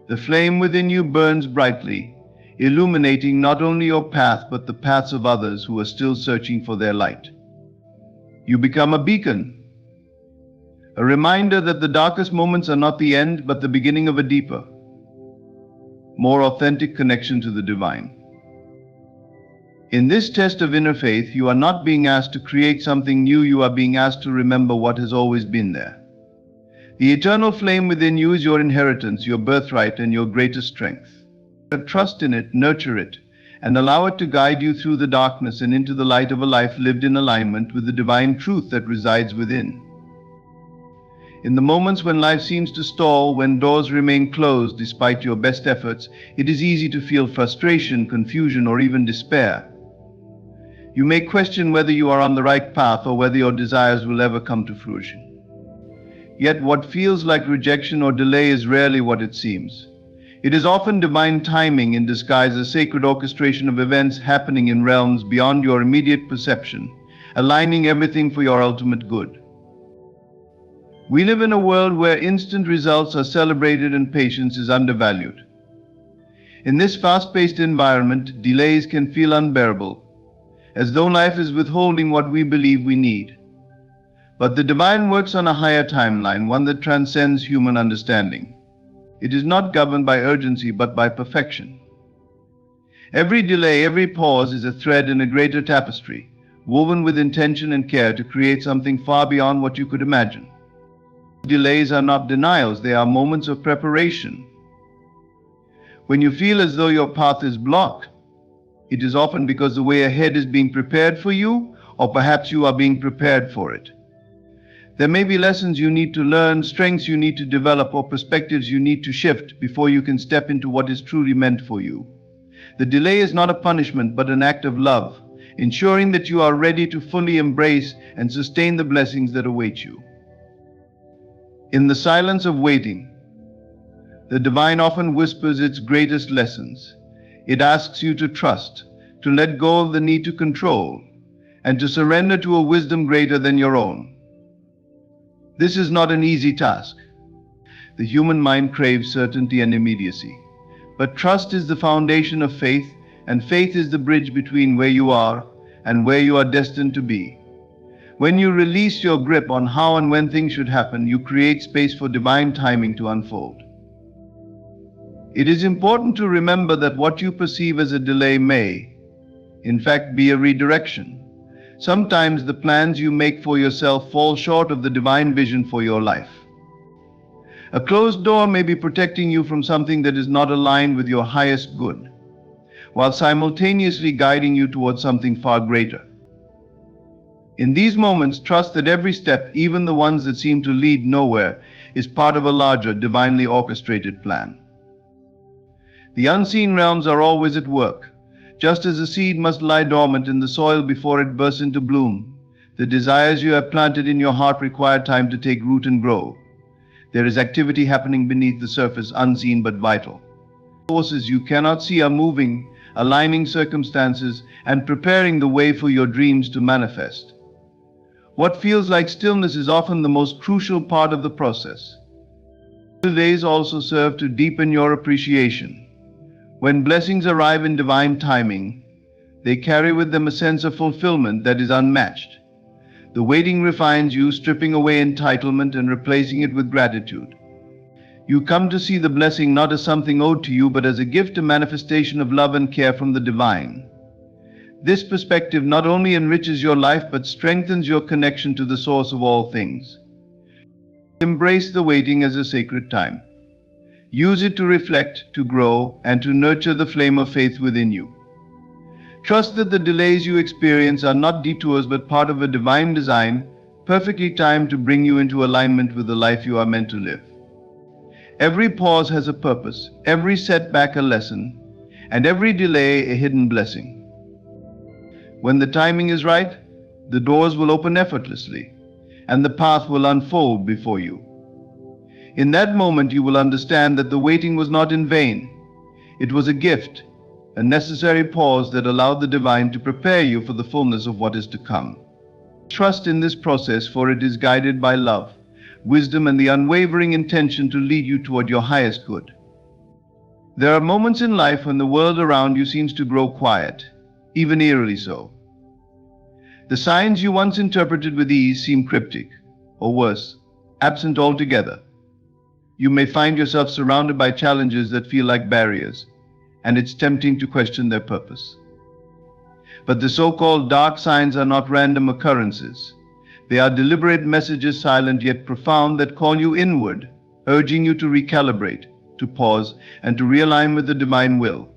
The flame within you burns brightly, illuminating not only your path, but the paths of others who are still searching for their light. You become a beacon, a reminder that the darkest moments are not the end, but the beginning of a deeper, more authentic connection to the divine. In this test of inner faith, you are not being asked to create something new, you are being asked to remember what has always been there. The eternal flame within you is your inheritance, your birthright, and your greatest strength. Trust in it, nurture it, and allow it to guide you through the darkness and into the light of a life lived in alignment with the divine truth that resides within. In the moments when life seems to stall, when doors remain closed despite your best efforts, it is easy to feel frustration, confusion, or even despair. You may question whether you are on the right path or whether your desires will ever come to fruition. Yet what feels like rejection or delay is rarely what it seems. It is often divine timing in disguise, a sacred orchestration of events happening in realms beyond your immediate perception, aligning everything for your ultimate good. We live in a world where instant results are celebrated and patience is undervalued. In this fast-paced environment, delays can feel unbearable, as though life is withholding what we believe we need. But the divine works on a higher timeline, one that transcends human understanding. It is not governed by urgency, but by perfection. Every delay, every pause is a thread in a greater tapestry, woven with intention and care to create something far beyond what you could imagine. Delays are not denials, they are moments of preparation. When you feel as though your path is blocked, it is often because the way ahead is being prepared for you, or perhaps you are being prepared for it. There may be lessons you need to learn, strengths you need to develop, or perspectives you need to shift before you can step into what is truly meant for you. The delay is not a punishment, but an act of love, ensuring that you are ready to fully embrace and sustain the blessings that await you. In the silence of waiting, the divine often whispers its greatest lessons. It asks you to trust, to let go of the need to control, and to surrender to a wisdom greater than your own. This is not an easy task. The human mind craves certainty and immediacy. But trust is the foundation of faith, and faith is the bridge between where you are and where you are destined to be. When you release your grip on how and when things should happen, you create space for divine timing to unfold. It is important to remember that what you perceive as a delay may, in fact, be a redirection. Sometimes the plans you make for yourself fall short of the divine vision for your life. A closed door may be protecting you from something that is not aligned with your highest good, while simultaneously guiding you towards something far greater. In these moments, trust that every step, even the ones that seem to lead nowhere, is part of a larger, divinely orchestrated plan. The unseen realms are always at work. Just as a seed must lie dormant in the soil before it bursts into bloom, the desires you have planted in your heart require time to take root and grow. There is activity happening beneath the surface, unseen but vital. Forces you cannot see are moving, aligning circumstances, and preparing the way for your dreams to manifest. What feels like stillness is often the most crucial part of the process. Delays also serve to deepen your appreciation. When blessings arrive in divine timing, they carry with them a sense of fulfillment that is unmatched. The waiting refines you, stripping away entitlement and replacing it with gratitude. You come to see the blessing not as something owed to you, but as a gift, a manifestation of love and care from the divine. This perspective not only enriches your life, but strengthens your connection to the source of all things. Embrace the waiting as a sacred time. Use it to reflect, to grow, and to nurture the flame of faith within you. Trust that the delays you experience are not detours but part of a divine design, perfectly timed to bring you into alignment with the life you are meant to live. Every pause has a purpose, every setback a lesson, and every delay a hidden blessing. When the timing is right, the doors will open effortlessly, and the path will unfold before you. In that moment, you will understand that the waiting was not in vain. It was a gift, a necessary pause that allowed the divine to prepare you for the fullness of what is to come. Trust in this process, for it is guided by love, wisdom, and the unwavering intention to lead you toward your highest good. There are moments in life when the world around you seems to grow quiet, even eerily so. The signs you once interpreted with ease seem cryptic, or worse, absent altogether. You may find yourself surrounded by challenges that feel like barriers, and it's tempting to question their purpose. But the so-called dark signs are not random occurrences. They are deliberate messages, silent yet profound, that call you inward, urging you to recalibrate, to pause, and to realign with the divine will.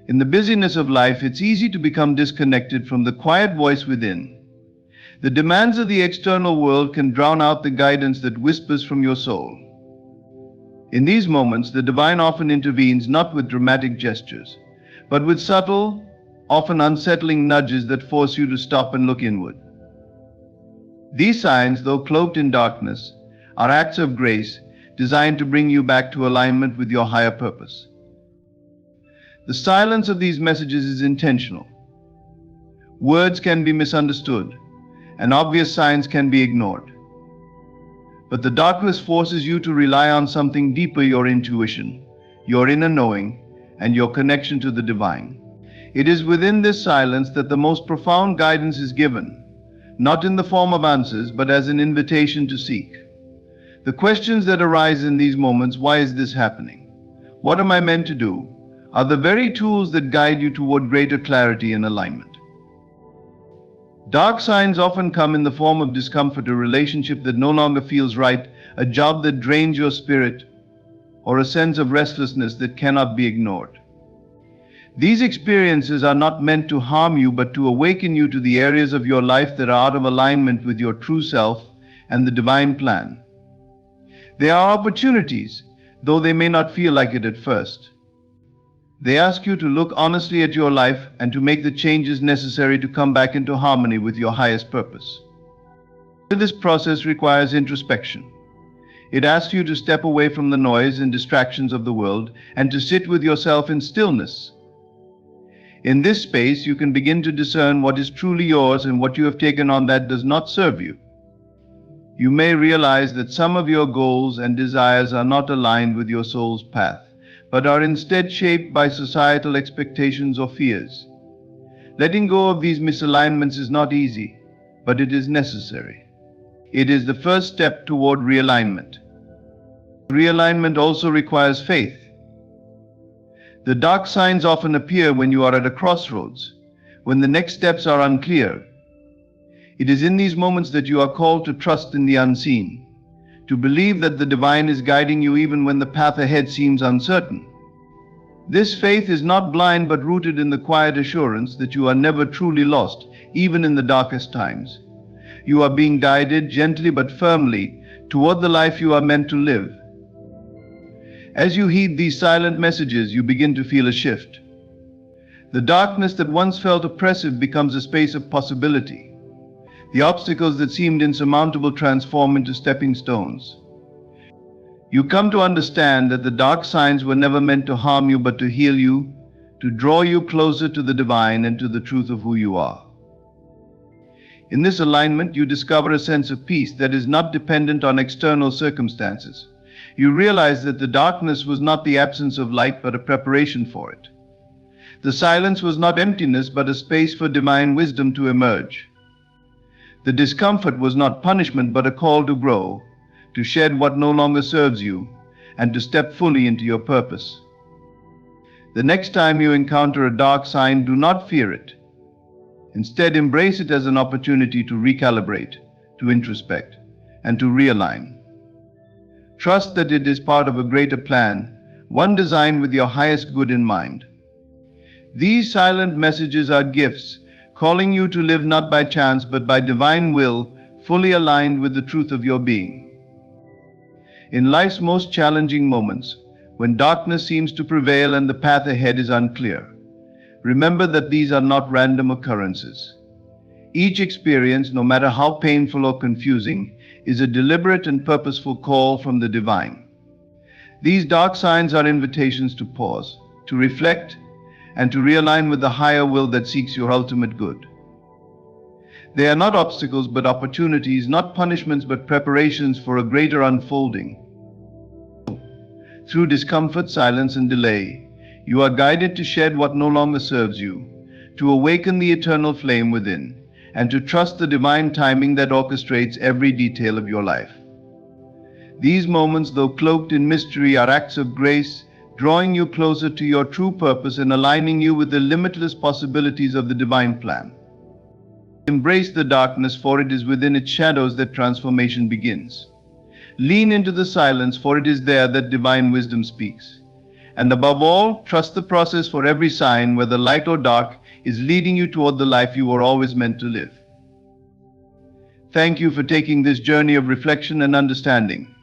In the busyness of life, it's easy to become disconnected from the quiet voice within. The demands of the external world can drown out the guidance that whispers from your soul. In these moments, the divine often intervenes not with dramatic gestures, but with subtle, often unsettling nudges that force you to stop and look inward. These signs, though cloaked in darkness, are acts of grace designed to bring you back to alignment with your higher purpose. The silence of these messages is intentional. Words can be misunderstood, and obvious signs can be ignored. But the darkness forces you to rely on something deeper: your intuition, your inner knowing, and your connection to the divine. It is within this silence that the most profound guidance is given, not in the form of answers, but as an invitation to seek. The questions that arise in these moments: why is this happening? What am I meant to do? Are the very tools that guide you toward greater clarity and alignment. Dark signs often come in the form of discomfort, a relationship that no longer feels right, a job that drains your spirit, or a sense of restlessness that cannot be ignored. These experiences are not meant to harm you, but to awaken you to the areas of your life that are out of alignment with your true self and the divine plan. They are opportunities, though they may not feel like it at first. They ask you to look honestly at your life and to make the changes necessary to come back into harmony with your highest purpose. This process requires introspection. It asks you to step away from the noise and distractions of the world and to sit with yourself in stillness. In this space, you can begin to discern what is truly yours and what you have taken on that does not serve you. You may realize that some of your goals and desires are not aligned with your soul's path, but are instead shaped by societal expectations or fears. Letting go of these misalignments is not easy, but it is necessary. It is the first step toward realignment. Realignment also requires faith. The dark signs often appear when you are at a crossroads, when the next steps are unclear. It is in these moments that you are called to trust in the unseen, to believe that the divine is guiding you even when the path ahead seems uncertain. This faith is not blind but rooted in the quiet assurance that you are never truly lost, even in the darkest times. You are being guided gently but firmly toward the life you are meant to live. As you heed these silent messages, you begin to feel a shift. The darkness that once felt oppressive becomes a space of possibility. The obstacles that seemed insurmountable transform into stepping stones. You come to understand that the dark signs were never meant to harm you but to heal you, to draw you closer to the divine and to the truth of who you are. In this alignment, you discover a sense of peace that is not dependent on external circumstances. You realize that the darkness was not the absence of light but a preparation for it. The silence was not emptiness but a space for divine wisdom to emerge. The discomfort was not punishment but a call to grow, to shed what no longer serves you, and to step fully into your purpose. The next time you encounter a dark sign, do not fear it. Instead, embrace it as an opportunity to recalibrate, to introspect, and to realign. Trust that it is part of a greater plan, one designed with your highest good in mind. These silent messages are gifts, calling you to live not by chance but by divine will, fully aligned with the truth of your being. In life's most challenging moments, when darkness seems to prevail and the path ahead is unclear, remember that these are not random occurrences. Each experience, no matter how painful or confusing, is a deliberate and purposeful call from the divine. These dark signs are invitations to pause, to reflect, and to realign with the higher will that seeks your ultimate good. They are not obstacles but opportunities, not punishments but preparations for a greater unfolding. Through discomfort, silence, and delay, you are guided to shed what no longer serves you, to awaken the eternal flame within, and to trust the divine timing that orchestrates every detail of your life. These moments, though cloaked in mystery, are acts of grace, drawing you closer to your true purpose and aligning you with the limitless possibilities of the divine plan. Embrace the darkness, for it is within its shadows that transformation begins. Lean into the silence, for it is there that divine wisdom speaks. And above all, trust the process, for every sign, whether light or dark, is leading you toward the life you were always meant to live. Thank you for taking this journey of reflection and understanding.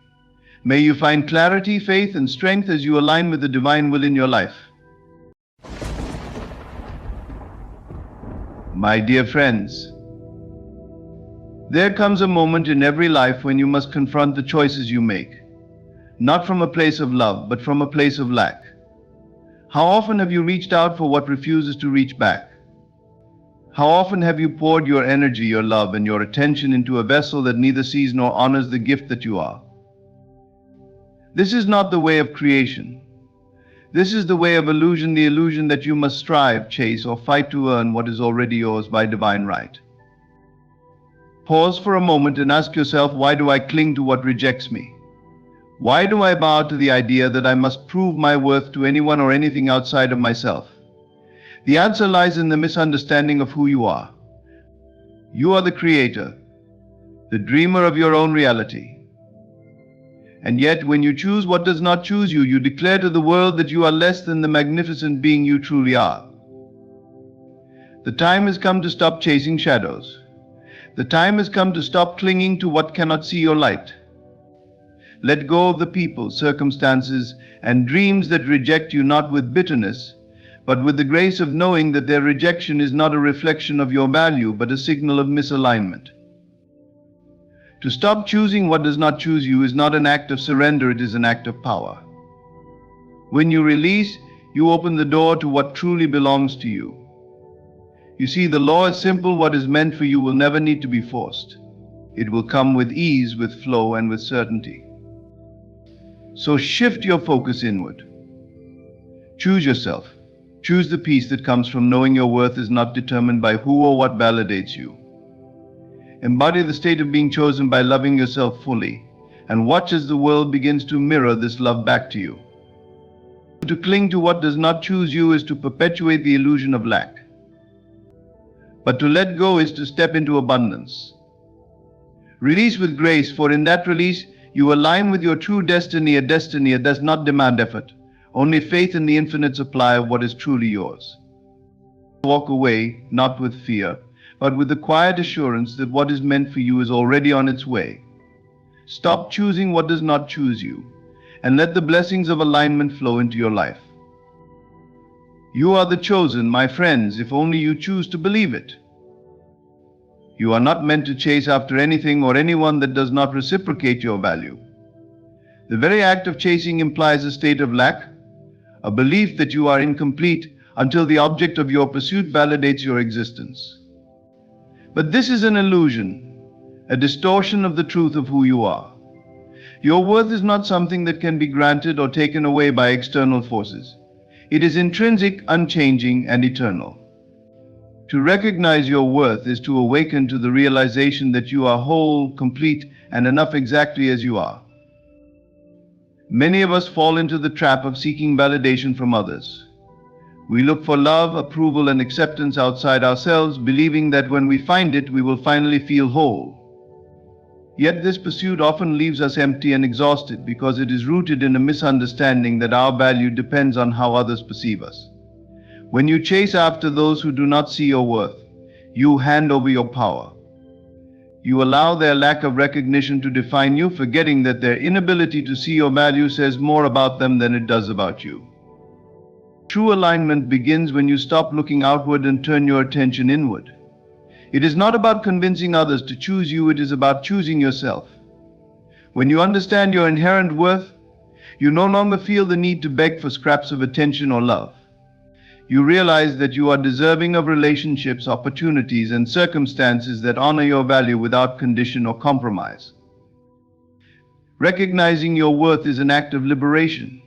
May you find clarity, faith, and strength as you align with the divine will in your life. My dear friends, there comes a moment in every life when you must confront the choices you make, not from a place of love, but from a place of lack. How often have you reached out for what refuses to reach back? How often have you poured your energy, your love, and your attention into a vessel that neither sees nor honors the gift that you are? This is not the way of creation. This is the way of illusion, the illusion that you must strive, chase, or fight to earn what is already yours by divine right. Pause for a moment and ask yourself, why do I cling to what rejects me? Why do I bow to the idea that I must prove my worth to anyone or anything outside of myself? The answer lies in the misunderstanding of who you are. You are the creator, the dreamer of your own reality. And yet, when you choose what does not choose you, you declare to the world that you are less than the magnificent being you truly are. The time has come to stop chasing shadows. The time has come to stop clinging to what cannot see your light. Let go of the people, circumstances, and dreams that reject you, not with bitterness, but with the grace of knowing that their rejection is not a reflection of your value, but a signal of misalignment. To stop choosing what does not choose you is not an act of surrender, it is an act of power. When you release, you open the door to what truly belongs to you. You see, the law is simple: what is meant for you will never need to be forced. It will come with ease, with flow, and with certainty. So shift your focus inward. Choose yourself. Choose the peace that comes from knowing your worth is not determined by who or what validates you. Embody the state of being chosen by loving yourself fully, and watch as the world begins to mirror this love back to you. To cling to what does not choose you is to perpetuate the illusion of lack. But to let go is to step into abundance. Release with grace, for in that release, you align with your true destiny, a destiny that does not demand effort, only faith in the infinite supply of what is truly yours. Walk away, not with fear, but with the quiet assurance that what is meant for you is already on its way. Stop choosing what does not choose you, and let the blessings of alignment flow into your life. You are the chosen, my friends, if only you choose to believe it. You are not meant to chase after anything or anyone that does not reciprocate your value. The very act of chasing implies a state of lack, a belief that you are incomplete until the object of your pursuit validates your existence. But this is an illusion, a distortion of the truth of who you are. Your worth is not something that can be granted or taken away by external forces. It is intrinsic, unchanging, and eternal. To recognize your worth is to awaken to the realization that you are whole, complete, and enough exactly as you are. Many of us fall into the trap of seeking validation from others. We look for love, approval, and acceptance outside ourselves, believing that when we find it, we will finally feel whole. Yet this pursuit often leaves us empty and exhausted because it is rooted in a misunderstanding that our value depends on how others perceive us. When you chase after those who do not see your worth, you hand over your power. You allow their lack of recognition to define you, forgetting that their inability to see your value says more about them than it does about you. True alignment begins when you stop looking outward and turn your attention inward. It is not about convincing others to choose you, it is about choosing yourself. When you understand your inherent worth, you no longer feel the need to beg for scraps of attention or love. You realize that you are deserving of relationships, opportunities, and circumstances that honor your value without condition or compromise. Recognizing your worth is an act of liberation.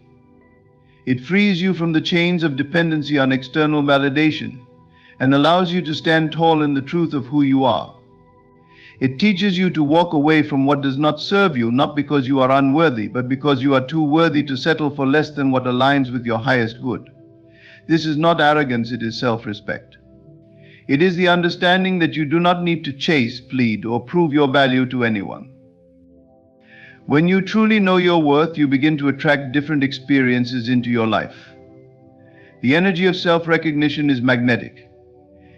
It frees you from the chains of dependency on external validation and allows you to stand tall in the truth of who you are. It teaches you to walk away from what does not serve you, not because you are unworthy, but because you are too worthy to settle for less than what aligns with your highest good. This is not arrogance, it is self-respect. It is the understanding that you do not need to chase, plead, or prove your value to anyone. When you truly know your worth, you begin to attract different experiences into your life. The energy of self-recognition is magnetic.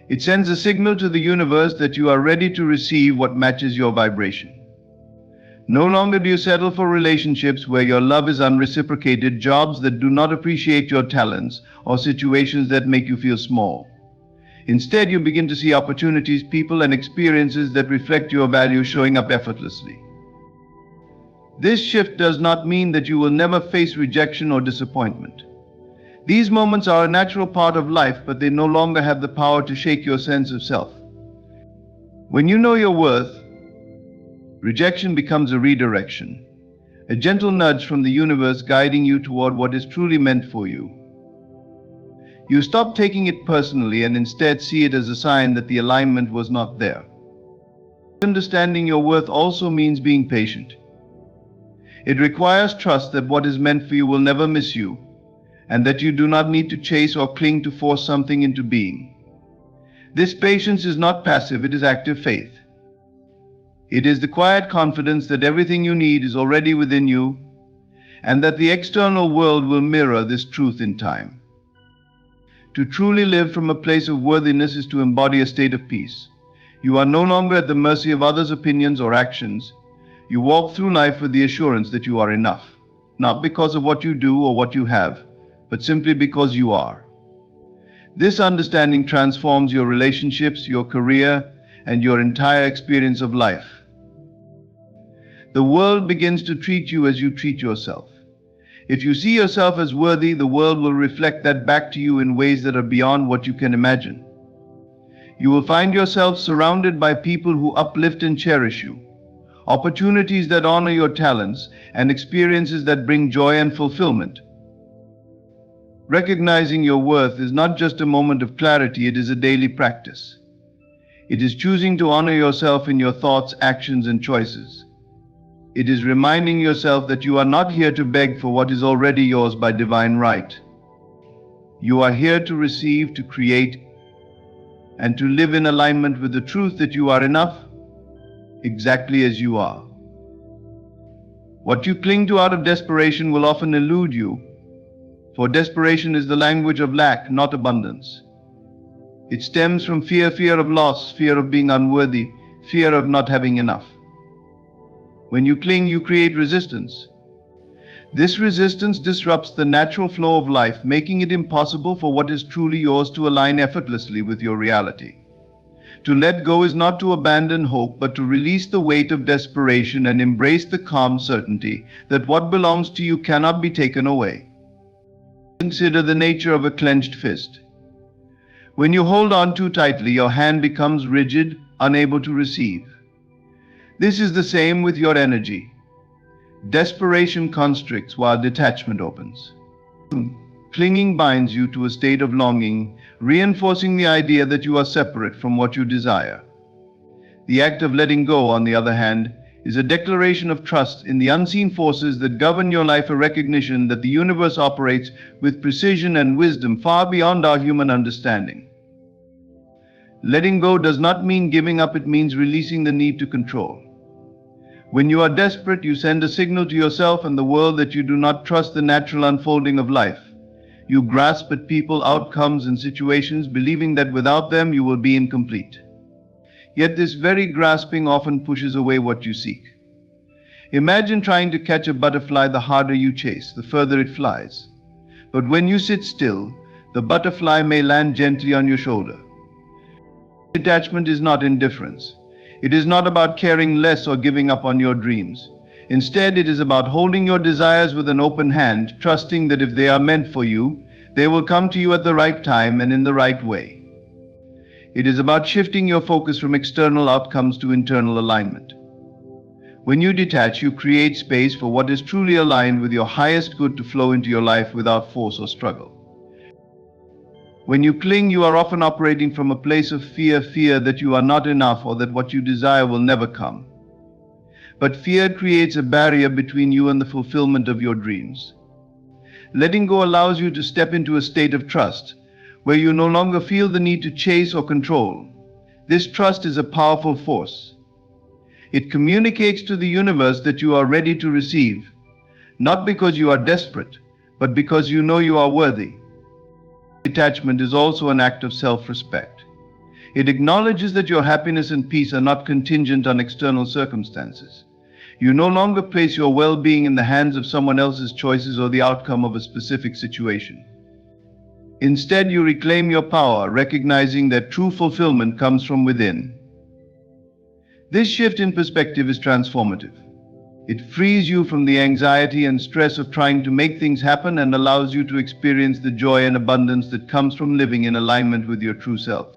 It sends a signal to the universe that you are ready to receive what matches your vibration. No longer do you settle for relationships where your love is unreciprocated, jobs that do not appreciate your talents, or situations that make you feel small. Instead, you begin to see opportunities, people, and experiences that reflect your value showing up effortlessly. This shift does not mean that you will never face rejection or disappointment. These moments are a natural part of life, but they no longer have the power to shake your sense of self. When you know your worth, rejection becomes a redirection, a gentle nudge from the universe guiding you toward what is truly meant for you. You stop taking it personally and instead see it as a sign that the alignment was not there. Understanding your worth also means being patient. It requires trust that what is meant for you will never miss you, and that you do not need to chase or cling to force something into being. This patience is not passive, it is active faith. It is the quiet confidence that everything you need is already within you, and that the external world will mirror this truth in time. To truly live from a place of worthiness is to embody a state of peace. You are no longer at the mercy of others' opinions or actions. You walk through life with the assurance that you are enough, not because of what you do or what you have, but simply because you are. This understanding transforms your relationships, your career, and your entire experience of life. The world begins to treat you as you treat yourself. If you see yourself as worthy, the world will reflect that back to you in ways that are beyond what you can imagine. You will find yourself surrounded by people who uplift and cherish you, opportunities that honor your talents, and experiences that bring joy and fulfillment. Recognizing your worth is not just a moment of clarity, it is a daily practice. It is choosing to honor yourself in your thoughts, actions, and choices. It is reminding yourself that you are not here to beg for what is already yours by divine right. You are here to receive, to create, and to live in alignment with the truth that you are enough, exactly as you are. What you cling to out of desperation will often elude you, for desperation is the language of lack, not abundance. It stems from fear of loss, fear of being unworthy, fear of not having enough. When you cling, you create resistance. This resistance disrupts the natural flow of life, making it impossible for what is truly yours to align effortlessly with your reality. To let go is not to abandon hope, but to release the weight of desperation and embrace the calm certainty that what belongs to you cannot be taken away. Consider the nature of a clenched fist. When you hold on too tightly, your hand becomes rigid, unable to receive. This is the same with your energy. Desperation constricts while detachment opens. Clinging binds you to a state of longing, reinforcing the idea that you are separate from what you desire. The act of letting go, on the other hand, is a declaration of trust in the unseen forces that govern your life, a recognition that the universe operates with precision and wisdom far beyond our human understanding. Letting go does not mean giving up, it means releasing the need to control. When you are desperate, you send a signal to yourself and the world that you do not trust the natural unfolding of life. You grasp at people, outcomes, and situations, believing that without them you will be incomplete. Yet this very grasping often pushes away what you seek. Imagine trying to catch a butterfly. The harder you chase, the further it flies. But when you sit still, the butterfly may land gently on your shoulder. Detachment is not indifference. It is not about caring less or giving up on your dreams. Instead, it is about holding your desires with an open hand, trusting that if they are meant for you, they will come to you at the right time and in the right way. It is about shifting your focus from external outcomes to internal alignment. When you detach, you create space for what is truly aligned with your highest good to flow into your life without force or struggle. When you cling, you are often operating from a place of fear that you are not enough or that what you desire will never come. But fear creates a barrier between you and the fulfillment of your dreams. Letting go allows you to step into a state of trust, where you no longer feel the need to chase or control. This trust is a powerful force. It communicates to the universe that you are ready to receive, not because you are desperate, but because you know you are worthy. Detachment is also an act of self-respect. It acknowledges that your happiness and peace are not contingent on external circumstances. You no longer place your well-being in the hands of someone else's choices or the outcome of a specific situation. Instead, you reclaim your power, recognizing that true fulfillment comes from within. This shift in perspective is transformative. It frees you from the anxiety and stress of trying to make things happen and allows you to experience the joy and abundance that comes from living in alignment with your true self.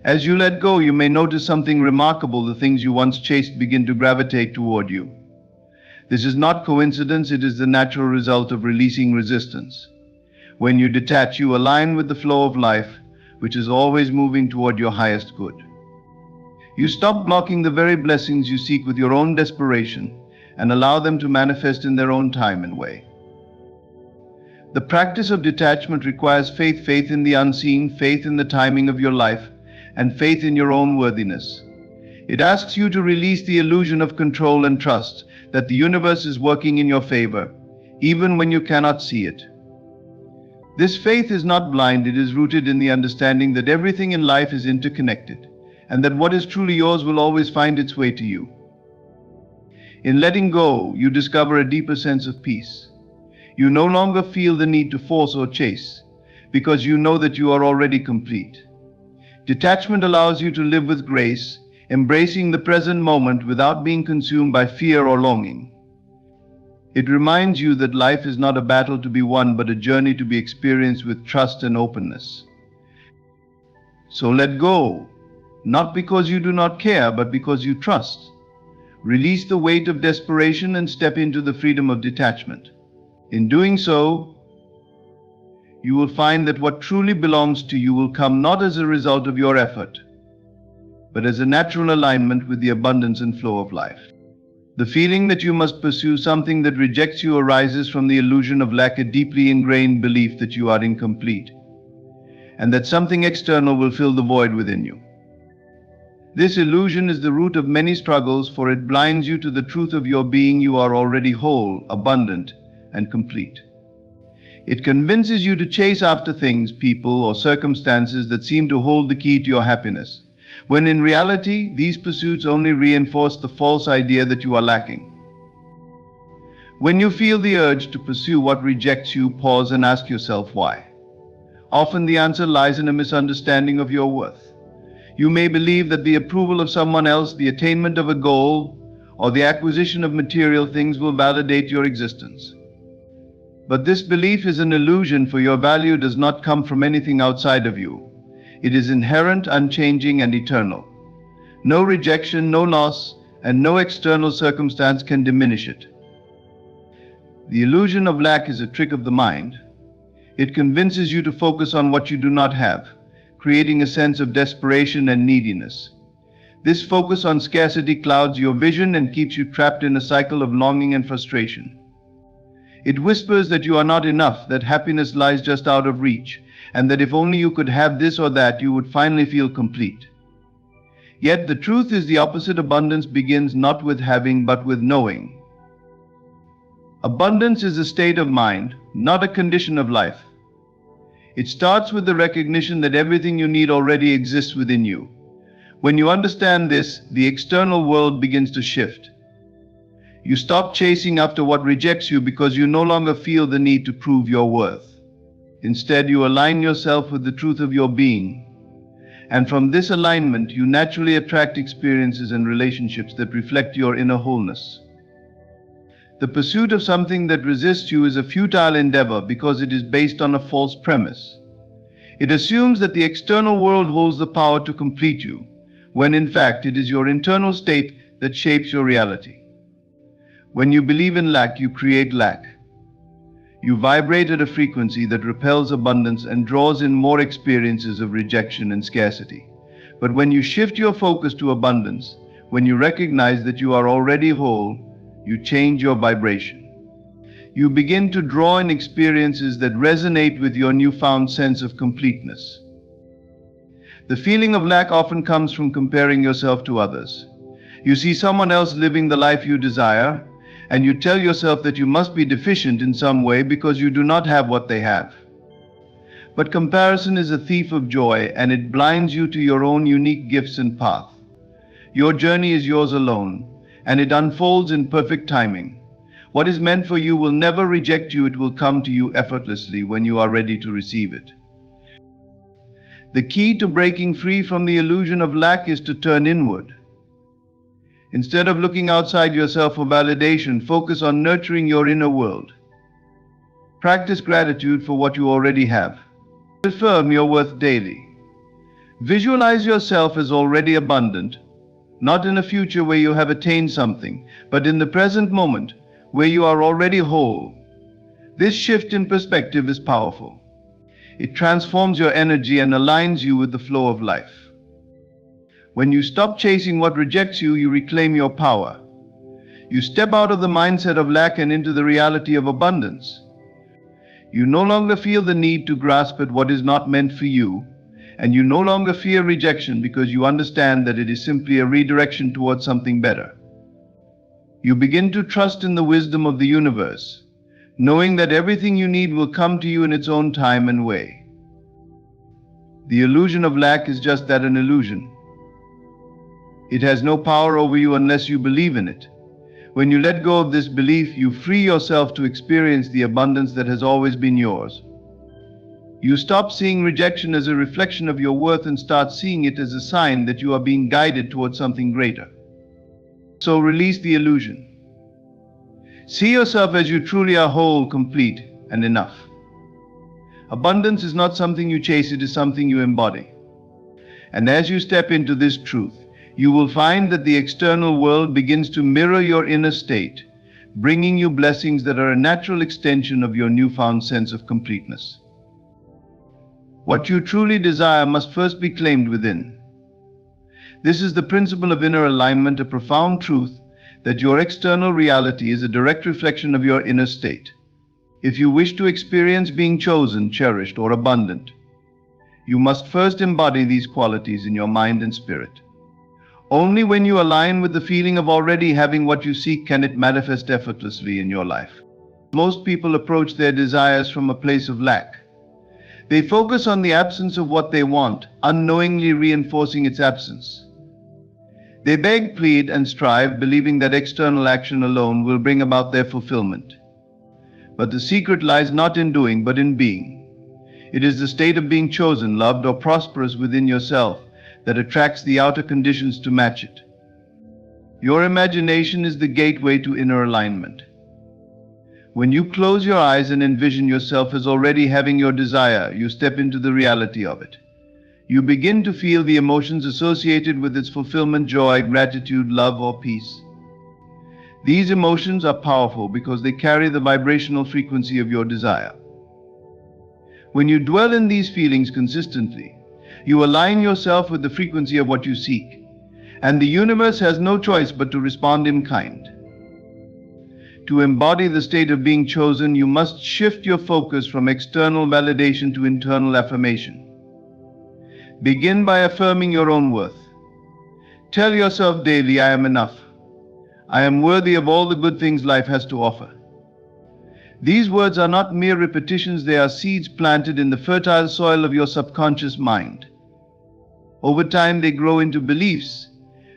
As you let go, you may notice something remarkable. The things you once chased begin to gravitate toward you. This is not coincidence, it is the natural result of releasing resistance. When you detach, you align with the flow of life, which is always moving toward your highest good. You stop blocking the very blessings you seek with your own desperation and allow them to manifest in their own time and way. The practice of detachment requires faith in the unseen, faith in the timing of your life, and faith in your own worthiness. It asks you to release the illusion of control and trust that the universe is working in your favor, even when you cannot see it. This faith is not blind, it is rooted in the understanding that everything in life is interconnected, and that what is truly yours will always find its way to you. In letting go, you discover a deeper sense of peace. You no longer feel the need to force or chase, because you know that you are already complete. Detachment allows you to live with grace, embracing the present moment without being consumed by fear or longing. It reminds you that life is not a battle to be won, but a journey to be experienced with trust and openness. So let go, not because you do not care, but because you trust. Release the weight of desperation and step into the freedom of detachment. In doing so, you will find that what truly belongs to you will come not as a result of your effort, but as a natural alignment with the abundance and flow of life. The feeling that you must pursue something that rejects you arises from the illusion of lack, a deeply ingrained belief that you are incomplete, and that something external will fill the void within you. This illusion is the root of many struggles, for it blinds you to the truth of your being. You are already whole, abundant, and complete. It convinces you to chase after things, people, or circumstances that seem to hold the key to your happiness, when in reality, these pursuits only reinforce the false idea that you are lacking. When you feel the urge to pursue what rejects you, pause and ask yourself why. Often the answer lies in a misunderstanding of your worth. You may believe that the approval of someone else, the attainment of a goal, or the acquisition of material things will validate your existence. But this belief is an illusion, for your value does not come from anything outside of you. It is inherent, unchanging, and eternal. No rejection, no loss, and no external circumstance can diminish it. The illusion of lack is a trick of the mind. It convinces you to focus on what you do not have, creating a sense of desperation and neediness. This focus on scarcity clouds your vision and keeps you trapped in a cycle of longing and frustration. It whispers that you are not enough, that happiness lies just out of reach, and that if only you could have this or that, you would finally feel complete. Yet the truth is the opposite. Abundance begins not with having, but with knowing. Abundance is a state of mind, not a condition of life. It starts with the recognition that everything you need already exists within you. When you understand this, the external world begins to shift. You stop chasing after what rejects you because you no longer feel the need to prove your worth. Instead, you align yourself with the truth of your being. And from this alignment, you naturally attract experiences and relationships that reflect your inner wholeness. The pursuit of something that resists you is a futile endeavor because it is based on a false premise. It assumes that the external world holds the power to complete you, when in fact it is your internal state that shapes your reality. When you believe in lack, you create lack. You vibrate at a frequency that repels abundance and draws in more experiences of rejection and scarcity. But when you shift your focus to abundance, when you recognize that you are already whole, you change your vibration. You begin to draw in experiences that resonate with your newfound sense of completeness. The feeling of lack often comes from comparing yourself to others. You see someone else living the life you desire, and you tell yourself that you must be deficient in some way because you do not have what they have. But comparison is a thief of joy, and it blinds you to your own unique gifts and path. Your journey is yours alone, and it unfolds in perfect timing. What is meant for you will never reject you. It will come to you effortlessly when you are ready to receive it. The key to breaking free from the illusion of lack is to turn inward. Instead of looking outside yourself for validation, focus on nurturing your inner world. Practice gratitude for what you already have. Affirm your worth daily. Visualize yourself as already abundant, not in a future where you have attained something, but in the present moment where you are already whole. This shift in perspective is powerful. It transforms your energy and aligns you with the flow of life. When you stop chasing what rejects you, you reclaim your power. You step out of the mindset of lack and into the reality of abundance. You no longer feel the need to grasp at what is not meant for you, and you no longer fear rejection because you understand that it is simply a redirection towards something better. You begin to trust in the wisdom of the universe, knowing that everything you need will come to you in its own time and way. The illusion of lack is just that, an illusion. It has no power over you unless you believe in it. When you let go of this belief, you free yourself to experience the abundance that has always been yours. You stop seeing rejection as a reflection of your worth and start seeing it as a sign that you are being guided towards something greater. So release the illusion. See yourself as you truly are whole, complete, and enough. Abundance is not something you chase, it is something you embody. And as you step into this truth, you will find that the external world begins to mirror your inner state, bringing you blessings that are a natural extension of your newfound sense of completeness. What you truly desire must first be claimed within. This is the principle of inner alignment, a profound truth that your external reality is a direct reflection of your inner state. If you wish to experience being chosen, cherished, or abundant, you must first embody these qualities in your mind and spirit. Only when you align with the feeling of already having what you seek can it manifest effortlessly in your life. Most people approach their desires from a place of lack. They focus on the absence of what they want, unknowingly reinforcing its absence. They beg, plead, and strive, believing that external action alone will bring about their fulfillment. But the secret lies not in doing, but in being. It is the state of being chosen, loved, or prosperous within yourself that attracts the outer conditions to match it. Your imagination is the gateway to inner alignment. When you close your eyes and envision yourself as already having your desire, you step into the reality of it. You begin to feel the emotions associated with its fulfillment: joy, gratitude, love, or peace. These emotions are powerful because they carry the vibrational frequency of your desire. When you dwell in these feelings consistently, you align yourself with the frequency of what you seek, and the universe has no choice but to respond in kind. To embody the state of being chosen, you must shift your focus from external validation to internal affirmation. Begin by affirming your own worth. Tell yourself daily, I am enough. I am worthy of all the good things life has to offer. These words are not mere repetitions, they are seeds planted in the fertile soil of your subconscious mind. Over time, they grow into beliefs,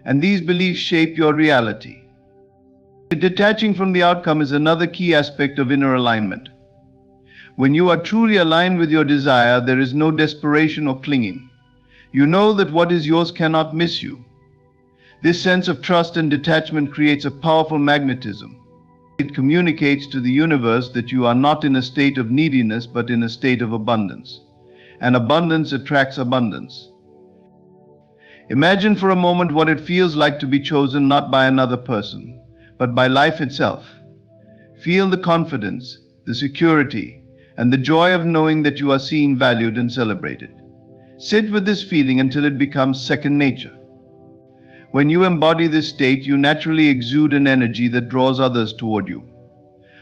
and these beliefs shape your reality. Detaching from the outcome is another key aspect of inner alignment. When you are truly aligned with your desire, there is no desperation or clinging. You know that what is yours cannot miss you. This sense of trust and detachment creates a powerful magnetism. It communicates to the universe that you are not in a state of neediness, but in a state of abundance. And abundance attracts abundance. Imagine for a moment what it feels like to be chosen not by another person, but by life itself. Feel the confidence, the security, and the joy of knowing that you are seen, valued, and celebrated. Sit with this feeling until it becomes second nature. When you embody this state, you naturally exude an energy that draws others toward you.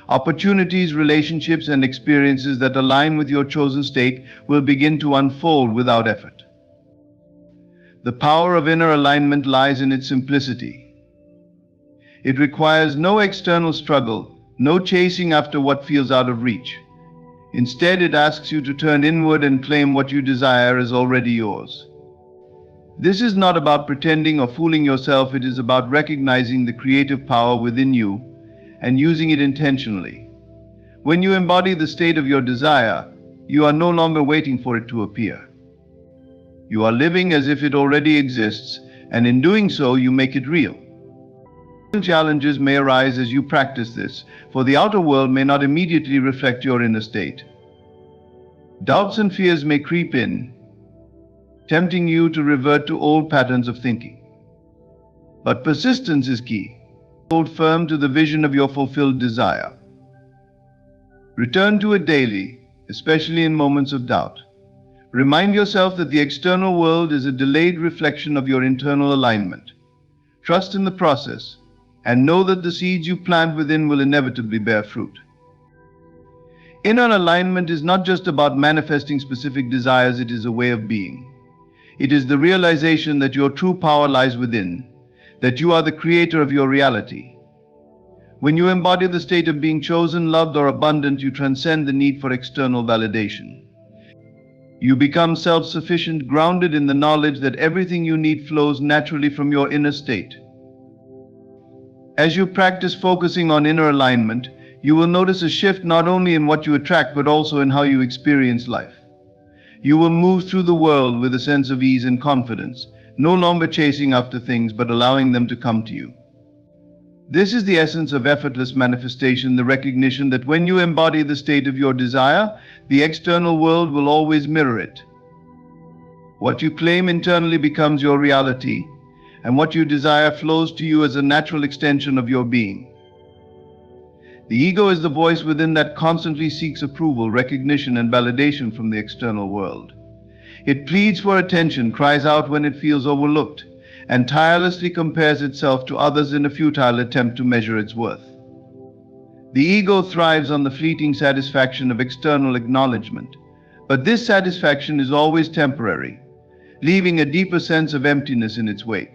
Opportunities, relationships, and experiences that align with your chosen state will begin to unfold without effort. The power of inner alignment lies in its simplicity. It requires no external struggle, no chasing after what feels out of reach. Instead, it asks you to turn inward and claim what you desire is already yours. This is not about pretending or fooling yourself, it is about recognizing the creative power within you and using it intentionally. When you embody the state of your desire, you are no longer waiting for it to appear. You are living as if it already exists, and in doing so, you make it real. Challenges may arise as you practice this, for the outer world may not immediately reflect your inner state. Doubts and fears may creep in, tempting you to revert to old patterns of thinking. But persistence is key. Hold firm to the vision of your fulfilled desire. Return to it daily, especially in moments of doubt. Remind yourself that the external world is a delayed reflection of your internal alignment. Trust in the process, and know that the seeds you plant within will inevitably bear fruit. Inner alignment is not just about manifesting specific desires, it is a way of being. It is the realization that your true power lies within, that you are the creator of your reality. When you embody the state of being chosen, loved, or abundant, you transcend the need for external validation. You become self-sufficient, grounded in the knowledge that everything you need flows naturally from your inner state. As you practice focusing on inner alignment, you will notice a shift not only in what you attract but also in how you experience life. You will move through the world with a sense of ease and confidence, no longer chasing after things but allowing them to come to you. This is the essence of effortless manifestation, the recognition that when you embody the state of your desire, the external world will always mirror it. What you claim internally becomes your reality, and what you desire flows to you as a natural extension of your being. The ego is the voice within that constantly seeks approval, recognition, and validation from the external world. It pleads for attention, cries out when it feels overlooked, and tirelessly compares itself to others in a futile attempt to measure its worth. The ego thrives on the fleeting satisfaction of external acknowledgement, but this satisfaction is always temporary, leaving a deeper sense of emptiness in its wake.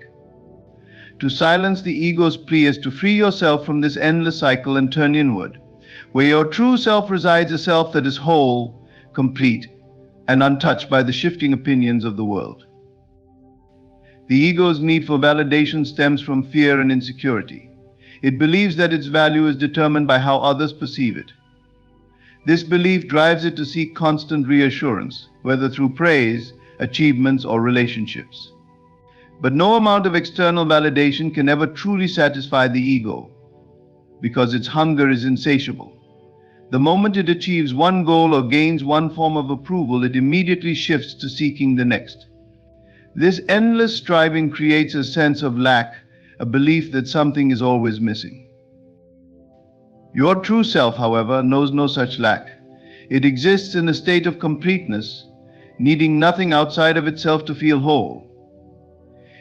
To silence the ego's plea is to free yourself from this endless cycle and turn inward, where your true self resides, a self that is whole, complete, and untouched by the shifting opinions of the world. The ego's need for validation stems from fear and insecurity. It believes that its value is determined by how others perceive it. This belief drives it to seek constant reassurance, whether through praise, achievements, or relationships. But no amount of external validation can ever truly satisfy the ego, because its hunger is insatiable. The moment it achieves one goal or gains one form of approval, it immediately shifts to seeking the next. This endless striving creates a sense of lack, a belief that something is always missing. Your true self, however, knows no such lack. It exists in a state of completeness, needing nothing outside of itself to feel whole.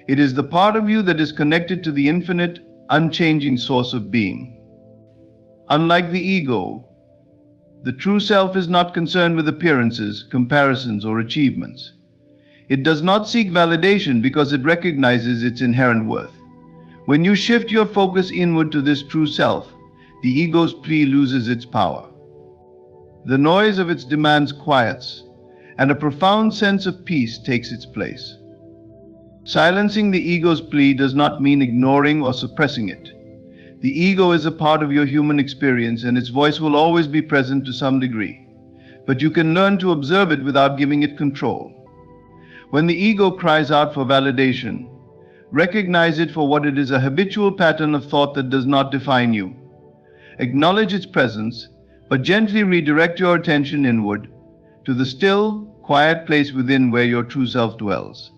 It is the part of you that is connected to the infinite, unchanging source of being. Unlike the ego, the true self is not concerned with appearances, comparisons, or achievements. It does not seek validation because it recognizes its inherent worth. When you shift your focus inward to this true self, the ego's plea loses its power. The noise of its demands quiets, and a profound sense of peace takes its place. Silencing the ego's plea does not mean ignoring or suppressing it. The ego is a part of your human experience, and its voice will always be present to some degree. But you can learn to observe it without giving it control. When the ego cries out for validation, recognize it for what it is, a habitual pattern of thought that does not define you. Acknowledge its presence, but gently redirect your attention inward to the still, quiet place within where your true self dwells.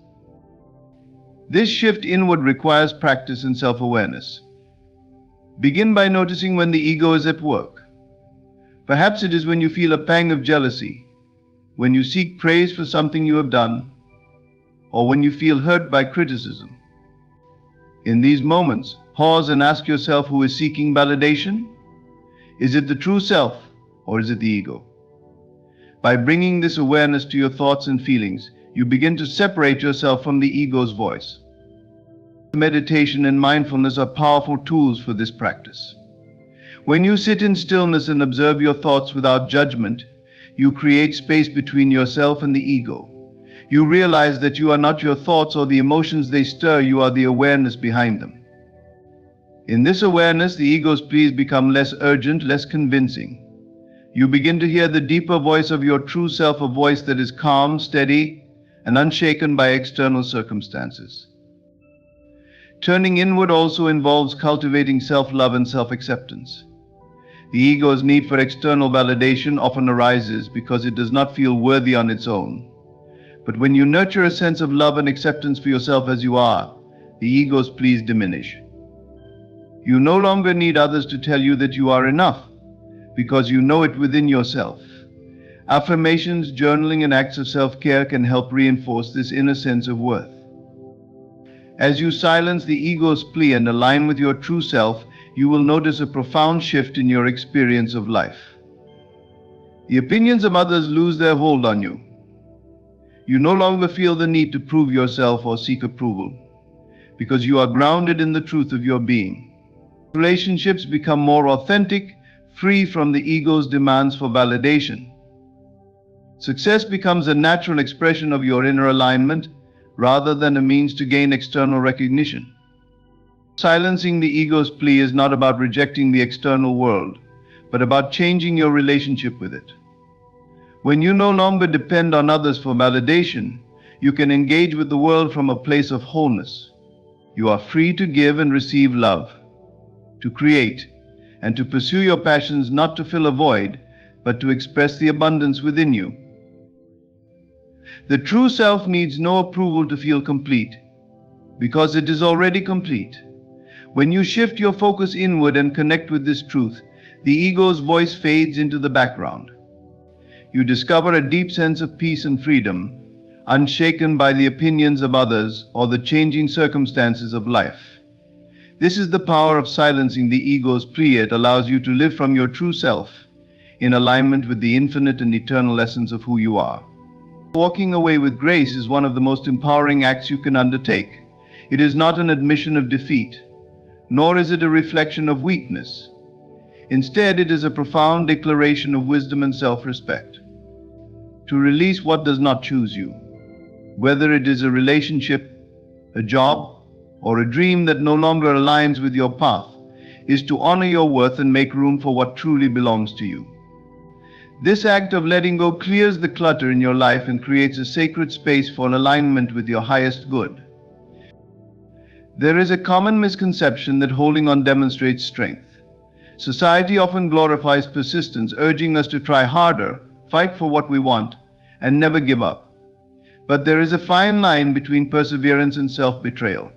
This shift inward requires practice and self-awareness. Begin by noticing when the ego is at work. Perhaps it is when you feel a pang of jealousy, when you seek praise for something you have done, or when you feel hurt by criticism. In these moments, pause and ask yourself, who is seeking validation? Is it the true self, or is it the ego? By bringing this awareness to your thoughts and feelings, you begin to separate yourself from the ego's voice. Meditation and mindfulness are powerful tools for this practice. When you sit in stillness and observe your thoughts without judgment, you create space between yourself and the ego. You realize that you are not your thoughts or the emotions they stir, you are the awareness behind them. In this awareness, the ego's pleas become less urgent, less convincing. You begin to hear the deeper voice of your true self, a voice that is calm, steady, and unshaken by external circumstances. Turning inward also involves cultivating self-love and self-acceptance. The ego's need for external validation often arises because it does not feel worthy on its own. But when you nurture a sense of love and acceptance for yourself as you are, the ego's pleas diminish. You no longer need others to tell you that you are enough, because you know it within yourself. Affirmations, journaling, and acts of self-care can help reinforce this inner sense of worth. As you silence the ego's plea and align with your true self, you will notice a profound shift in your experience of life. The opinions of others lose their hold on you. You no longer feel the need to prove yourself or seek approval, because you are grounded in the truth of your being. Relationships become more authentic, free from the ego's demands for validation. Success becomes a natural expression of your inner alignment, rather than a means to gain external recognition. Silencing the ego's plea is not about rejecting the external world, but about changing your relationship with it. When you no longer depend on others for validation, you can engage with the world from a place of wholeness. You are free to give and receive love, to create, and to pursue your passions not to fill a void, but to express the abundance within you. The true self needs no approval to feel complete, because it is already complete. When you shift your focus inward and connect with this truth, the ego's voice fades into the background. You discover a deep sense of peace and freedom, unshaken by the opinions of others or the changing circumstances of life. This is the power of silencing the ego's plea. It allows you to live from your true self, in alignment with the infinite and eternal essence of who you are. Walking away with grace is one of the most empowering acts you can undertake. It is not an admission of defeat, nor is it a reflection of weakness. Instead, it is a profound declaration of wisdom and self-respect. To release what does not choose you, whether it is a relationship, a job, or a dream that no longer aligns with your path, is to honor your worth and make room for what truly belongs to you. This act of letting go clears the clutter in your life and creates a sacred space for alignment with your highest good. There is a common misconception that holding on demonstrates strength. Society often glorifies persistence, urging us to try harder, fight for what we want, and never give up. But there is a fine line between perseverance and self-betrayal.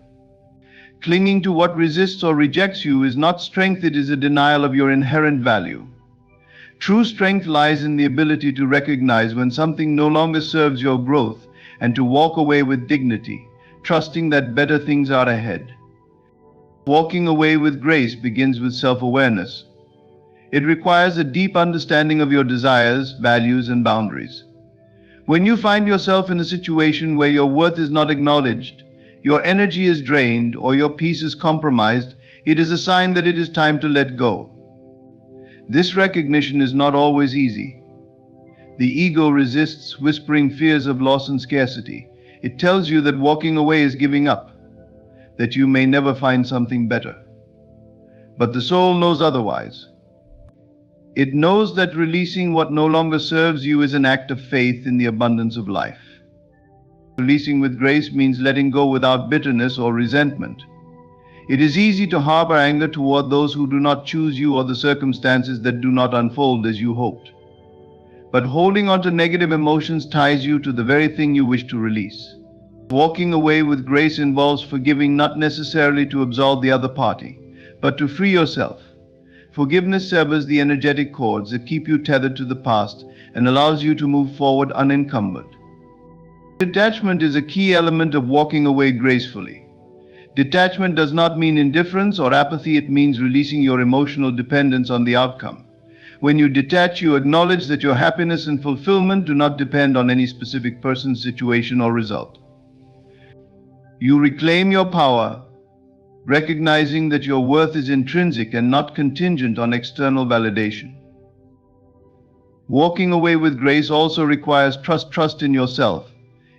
Clinging to what resists or rejects you is not strength, it is a denial of your inherent value. True strength lies in the ability to recognize when something no longer serves your growth and to walk away with dignity, trusting that better things are ahead. Walking away with grace begins with self-awareness. It requires a deep understanding of your desires, values, and boundaries. When you find yourself in a situation where your worth is not acknowledged, your energy is drained, or your peace is compromised, it is a sign that it is time to let go. This recognition is not always easy. The ego resists, whispering fears of loss and scarcity. It tells you that walking away is giving up, that you may never find something better. But the soul knows otherwise. It knows that releasing what no longer serves you is an act of faith in the abundance of life. Releasing with grace means letting go without bitterness or resentment. It is easy to harbor anger toward those who do not choose you or the circumstances that do not unfold as you hoped. But holding on to negative emotions ties you to the very thing you wish to release. Walking away with grace involves forgiving, not necessarily to absolve the other party, but to free yourself. Forgiveness severs the energetic cords that keep you tethered to the past and allows you to move forward unencumbered. Detachment is a key element of walking away gracefully. Detachment does not mean indifference or apathy, it means releasing your emotional dependence on the outcome. When you detach, you acknowledge that your happiness and fulfillment do not depend on any specific person, situation, or result. You reclaim your power, recognizing that your worth is intrinsic and not contingent on external validation. Walking away with grace also requires trust in yourself,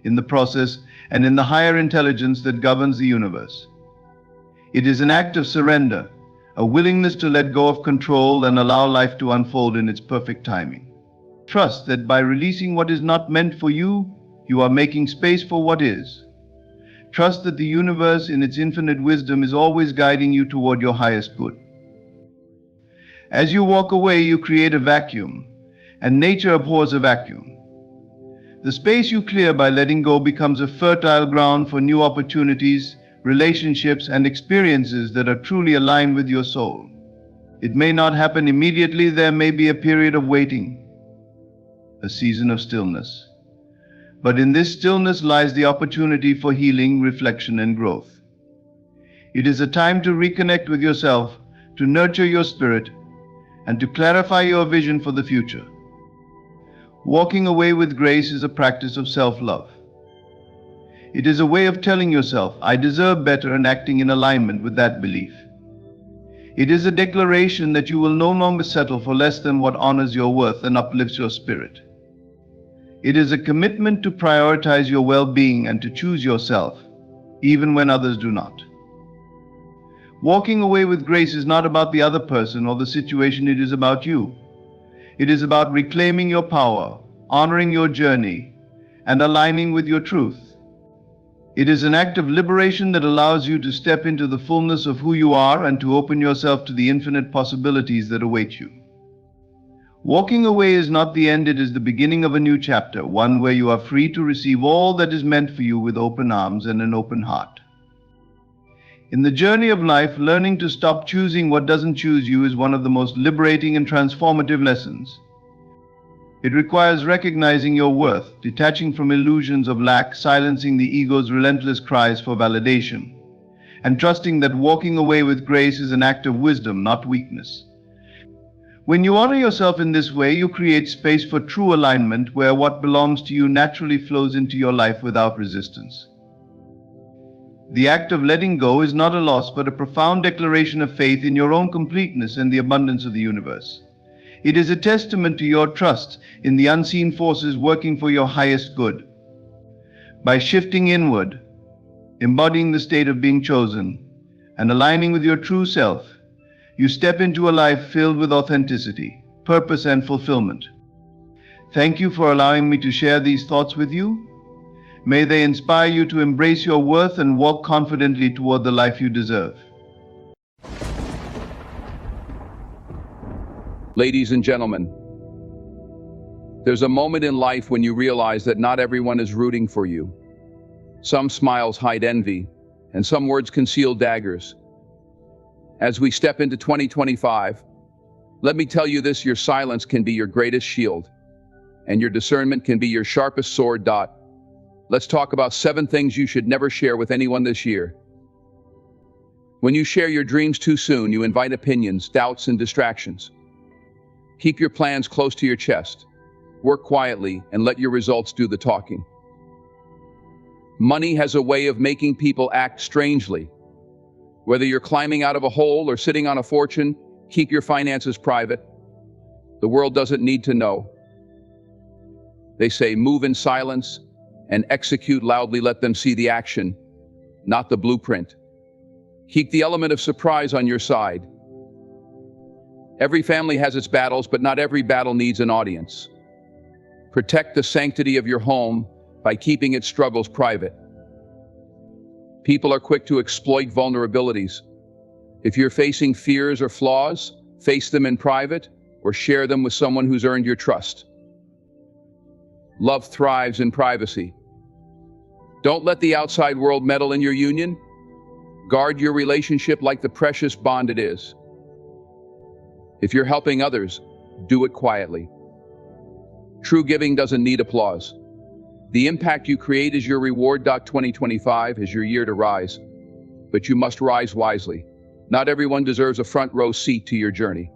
in the process, and in the higher intelligence that governs the universe. It is an act of surrender, a willingness to let go of control and allow life to unfold in its perfect timing. Trust that by releasing what is not meant for you, you are making space for what is. Trust that the universe, in its infinite wisdom, is always guiding you toward your highest good. As you walk away, you create a vacuum, and nature abhors a vacuum. The space you clear by letting go becomes a fertile ground for new opportunities, relationships, and experiences that are truly aligned with your soul. It may not happen immediately. There may be a period of waiting, a season of stillness. But in this stillness lies the opportunity for healing, reflection, and growth. It is a time to reconnect with yourself, to nurture your spirit, and to clarify your vision for the future. Walking away with grace is a practice of self-love. It is a way of telling yourself, I deserve better, and acting in alignment with that belief. It is a declaration that you will no longer settle for less than what honors your worth and uplifts your spirit. It is a commitment to prioritize your well-being and to choose yourself, even when others do not. Walking away with grace is not about the other person or the situation, it is about you. It is about reclaiming your power, honoring your journey, and aligning with your truth. It is an act of liberation that allows you to step into the fullness of who you are and to open yourself to the infinite possibilities that await you. Walking away is not the end, it is the beginning of a new chapter, one where you are free to receive all that is meant for you with open arms and an open heart. In the journey of life, learning to stop choosing what doesn't choose you is one of the most liberating and transformative lessons. It requires recognizing your worth, detaching from illusions of lack, silencing the ego's relentless cries for validation, and trusting that walking away with grace is an act of wisdom, not weakness. When you honor yourself in this way, you create space for true alignment, where what belongs to you naturally flows into your life without resistance. The act of letting go is not a loss, but a profound declaration of faith in your own completeness and the abundance of the universe. It is a testament to your trust in the unseen forces working for your highest good. By shifting inward, embodying the state of being chosen, and aligning with your true self, you step into a life filled with authenticity, purpose, and fulfillment. Thank you for allowing me to share these thoughts with you. May they inspire you to embrace your worth and walk confidently toward the life you deserve. Ladies and gentlemen, there's a moment in life when you realize that not everyone is rooting for you. Some smiles hide envy, and some words conceal daggers. As we step into 2025, let me tell you this: your silence can be your greatest shield, and your discernment can be your sharpest sword. Let's talk about 7 things you should never share with anyone this year. When you share your dreams too soon, you invite opinions, doubts, and distractions. Keep your plans close to your chest. Work quietly and let your results do the talking. Money has a way of making people act strangely. Whether you're climbing out of a hole or sitting on a fortune, keep your finances private. The world doesn't need to know. They say move in silence and execute loudly. Let them see the action, not the blueprint. Keep the element of surprise on your side. Every family has its battles, but not every battle needs an audience. Protect the sanctity of your home by keeping its struggles private. People are quick to exploit vulnerabilities. If you're facing fears or flaws, face them in private or share them with someone who's earned your trust. Love thrives in privacy. Don't let the outside world meddle in your union. Guard your relationship like the precious bond it is. If you're helping others, do it quietly. True giving doesn't need applause. The impact you create is your reward. 2025 is your year to rise, but you must rise wisely. Not everyone deserves a front row seat to your journey.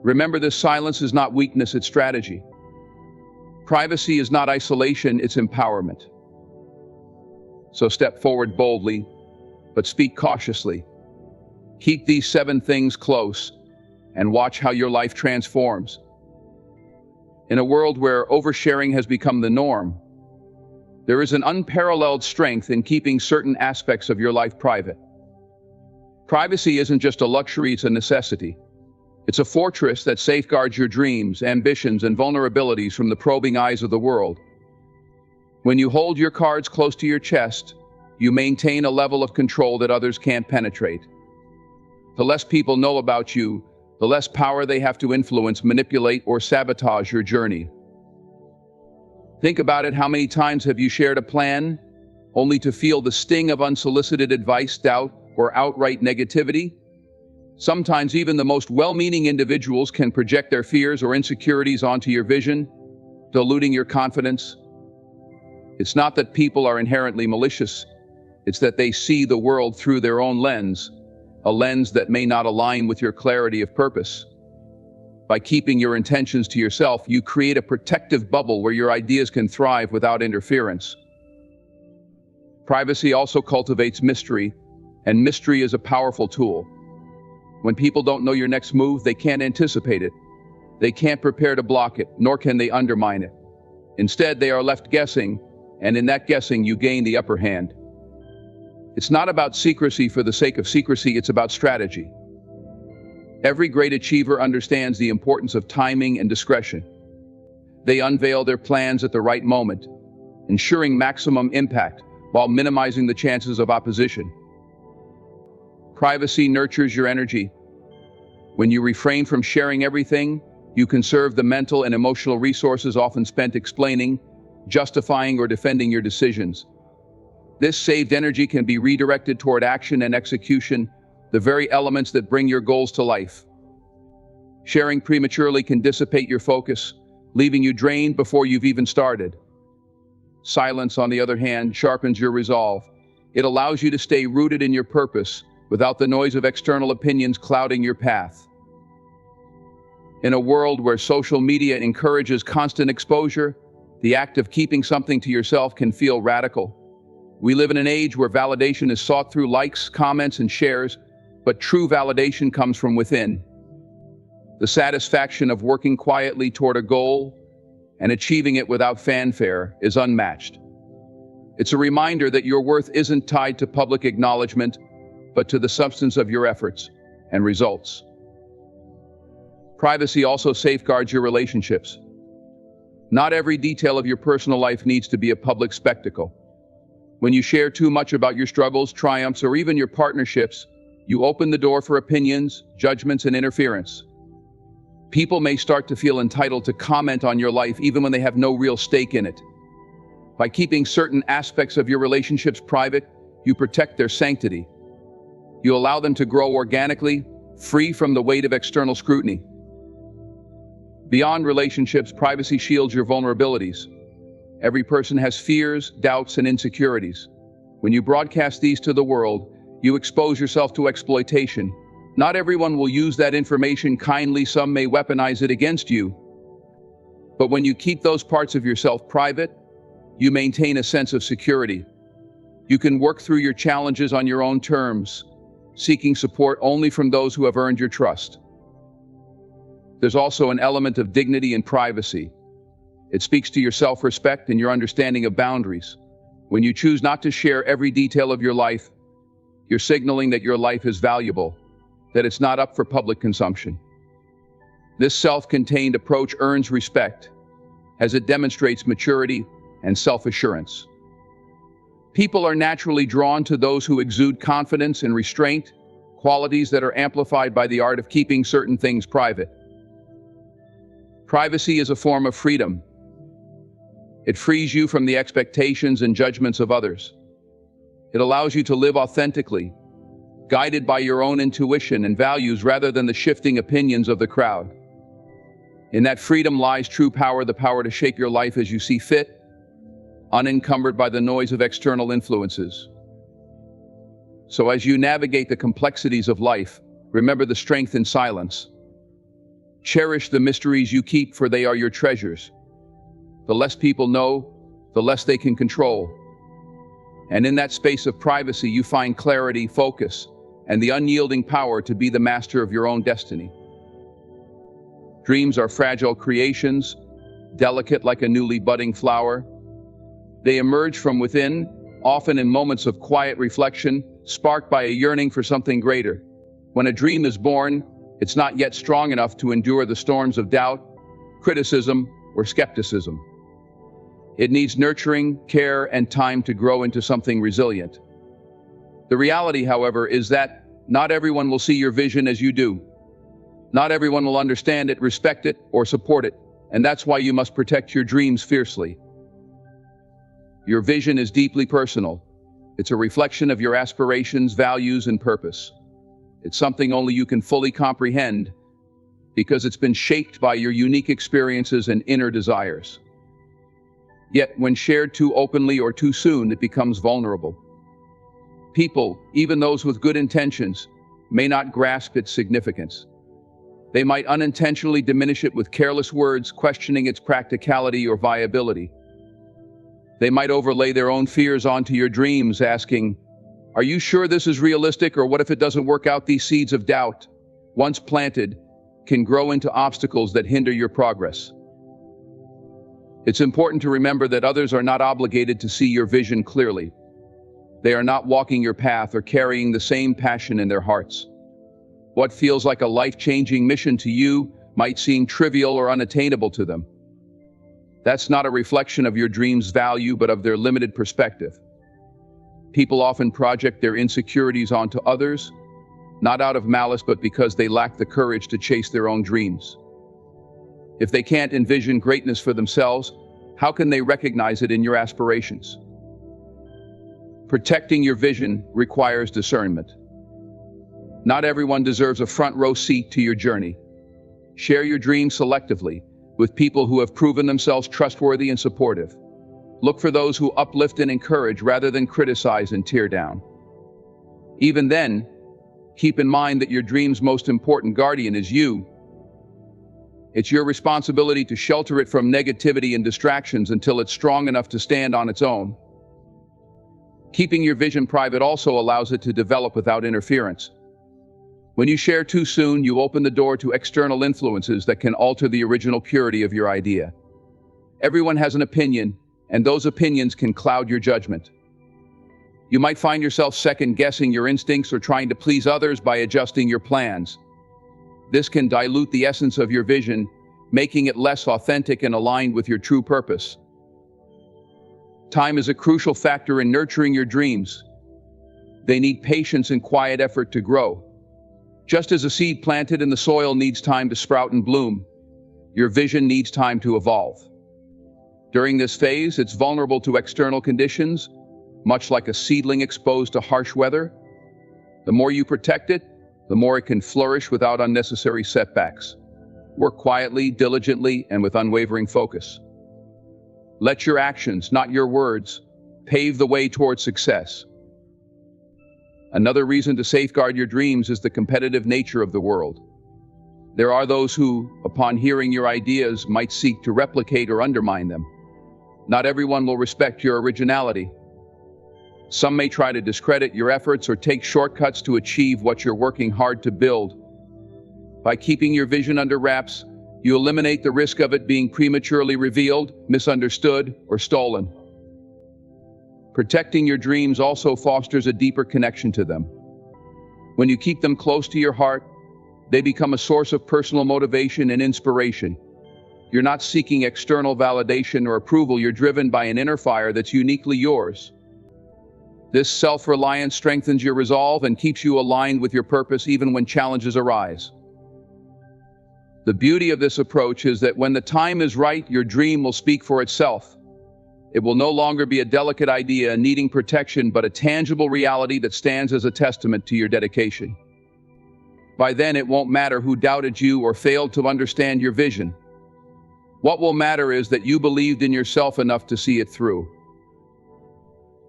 Remember, this silence is not weakness, it's strategy. Privacy is not isolation, it's empowerment. So step forward boldly, but speak cautiously. Keep these 7 things close and watch how your life transforms. In a world where oversharing has become the norm, there is an unparalleled strength in keeping certain aspects of your life private. Privacy isn't just a luxury, it's a necessity. It's a fortress that safeguards your dreams, ambitions, and vulnerabilities from the probing eyes of the world. When you hold your cards close to your chest, you maintain a level of control that others can't penetrate. The less people know about you, the less power they have to influence, manipulate, or sabotage your journey. Think about it. How many times have you shared a plan only to feel the sting of unsolicited advice, doubt, or outright negativity? Sometimes even the most well-meaning individuals can project their fears or insecurities onto your vision, diluting your confidence. It's not that people are inherently malicious, it's that they see the world through their own lens, a lens that may not align with your clarity of purpose. By keeping your intentions to yourself, you create a protective bubble where your ideas can thrive without interference. Privacy also cultivates mystery, and mystery is a powerful tool. When people don't know your next move, they can't anticipate it. They can't prepare to block it, nor can they undermine it. Instead, they are left guessing, and in that guessing, you gain the upper hand. It's not about secrecy for the sake of secrecy, it's about strategy. Every great achiever understands the importance of timing and discretion. They unveil their plans at the right moment, ensuring maximum impact while minimizing the chances of opposition. Privacy nurtures your energy. When you refrain from sharing everything, you conserve the mental and emotional resources often spent explaining, justifying, or defending your decisions. This saved energy can be redirected toward action and execution, the very elements that bring your goals to life. Sharing prematurely can dissipate your focus, leaving you drained before you've even started. Silence, on the other hand, sharpens your resolve. It allows you to stay rooted in your purpose without the noise of external opinions clouding your path. In a world where social media encourages constant exposure, the act of keeping something to yourself can feel radical. We live in an age where validation is sought through likes, comments, and shares, but true validation comes from within. The satisfaction of working quietly toward a goal and achieving it without fanfare is unmatched. It's a reminder that your worth isn't tied to public acknowledgement, but to the substance of your efforts and results. Privacy also safeguards your relationships. Not every detail of your personal life needs to be a public spectacle. When you share too much about your struggles, triumphs, or even your partnerships, you open the door for opinions, judgments, and interference. People may start to feel entitled to comment on your life even when they have no real stake in it. By keeping certain aspects of your relationships private, you protect their sanctity. You allow them to grow organically, free from the weight of external scrutiny. Beyond relationships, privacy shields your vulnerabilities. Every person has fears, doubts, and insecurities. When you broadcast these to the world, you expose yourself to exploitation. Not everyone will use that information kindly, some may weaponize it against you. But when you keep those parts of yourself private, you maintain a sense of security. You can work through your challenges on your own terms, seeking support only from those who have earned your trust. There's also an element of dignity in privacy. It speaks to your self-respect and your understanding of boundaries. When you choose not to share every detail of your life, you're signaling that your life is valuable, that it's not up for public consumption. This self-contained approach earns respect, as it demonstrates maturity and self-assurance. People are naturally drawn to those who exude confidence and restraint, qualities that are amplified by the art of keeping certain things private. Privacy is a form of freedom. It frees you from the expectations and judgments of others. It allows you to live authentically, guided by your own intuition and values rather than the shifting opinions of the crowd. In that freedom lies true power, the power to shape your life as you see fit, unencumbered by the noise of external influences. So as you navigate the complexities of life, remember the strength in silence. Cherish the mysteries you keep, for they are your treasures. The less people know, the less they can control. And in that space of privacy, you find clarity, focus, and the unyielding power to be the master of your own destiny. Dreams are fragile creations, delicate like a newly budding flower. They emerge from within, often in moments of quiet reflection, sparked by a yearning for something greater. When a dream is born, it's not yet strong enough to endure the storms of doubt, criticism, or skepticism. It needs nurturing, care, and time to grow into something resilient. The reality, however, is that not everyone will see your vision as you do. Not everyone will understand it, respect it, or support it, and that's why you must protect your dreams fiercely. Your vision is deeply personal. It's a reflection of your aspirations, values, and purpose. It's something only you can fully comprehend because it's been shaped by your unique experiences and inner desires. Yet, when shared too openly or too soon, it becomes vulnerable. People, even those with good intentions, may not grasp its significance. They might unintentionally diminish it with careless words, questioning its practicality or viability. They might overlay their own fears onto your dreams, asking, "Are you sure this is realistic, or what if it doesn't work out?" These seeds of doubt, once planted, can grow into obstacles that hinder your progress. It's important to remember that others are not obligated to see your vision clearly. They are not walking your path or carrying the same passion in their hearts. What feels like a life-changing mission to you might seem trivial or unattainable to them. That's not a reflection of your dream's value, but of their limited perspective. People often project their insecurities onto others, not out of malice, but because they lack the courage to chase their own dreams. If they can't envision greatness for themselves, how can they recognize it in your aspirations? Protecting your vision requires discernment. Not everyone deserves a front row seat to your journey. Share your dreams selectively with people who have proven themselves trustworthy and supportive. Look for those who uplift and encourage rather than criticize and tear down. Even then, keep in mind that your dream's most important guardian is you. It's your responsibility to shelter it from negativity and distractions until it's strong enough to stand on its own. Keeping your vision private also allows it to develop without interference. When you share too soon, you open the door to external influences that can alter the original purity of your idea. Everyone has an opinion, and those opinions can cloud your judgment. You might find yourself second-guessing your instincts or trying to please others by adjusting your plans. This can dilute the essence of your vision, making it less authentic and aligned with your true purpose. Time is a crucial factor in nurturing your dreams. They need patience and quiet effort to grow. Just as a seed planted in the soil needs time to sprout and bloom, your vision needs time to evolve. During this phase, it's vulnerable to external conditions, much like a seedling exposed to harsh weather. The more you protect it, the more it can flourish without unnecessary setbacks. Work quietly, diligently, and with unwavering focus. Let your actions, not your words, pave the way toward success. Another reason to safeguard your dreams is the competitive nature of the world. There are those who, upon hearing your ideas, might seek to replicate or undermine them. Not everyone will respect your originality. Some may try to discredit your efforts or take shortcuts to achieve what you're working hard to build. By keeping your vision under wraps, you eliminate the risk of it being prematurely revealed, misunderstood, or stolen. Protecting your dreams also fosters a deeper connection to them. When you keep them close to your heart, they become a source of personal motivation and inspiration. You're not seeking external validation or approval, you're driven by an inner fire that's uniquely yours. This self-reliance strengthens your resolve and keeps you aligned with your purpose even when challenges arise. The beauty of this approach is that when the time is right, your dream will speak for itself. It will no longer be a delicate idea needing protection, but a tangible reality that stands as a testament to your dedication. By then, it won't matter who doubted you or failed to understand your vision. What will matter is that you believed in yourself enough to see it through.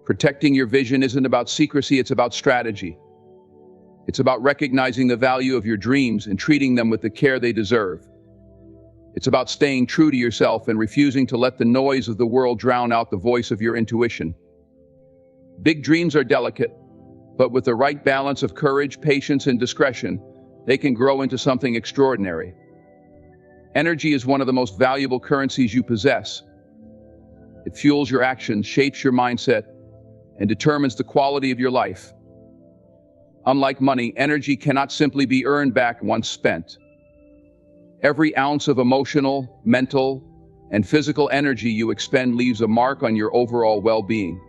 Protecting your vision isn't about secrecy, it's about strategy. It's about recognizing the value of your dreams and treating them with the care they deserve. It's about staying true to yourself and refusing to let the noise of the world drown out the voice of your intuition. Big dreams are delicate, but with the right balance of courage, patience, and discretion, they can grow into something extraordinary. Energy is one of the most valuable currencies you possess. It fuels your actions, shapes your mindset, and determines the quality of your life. Unlike money, energy cannot simply be earned back once spent. Every ounce of emotional, mental, and physical energy you expend leaves a mark on your overall well-being.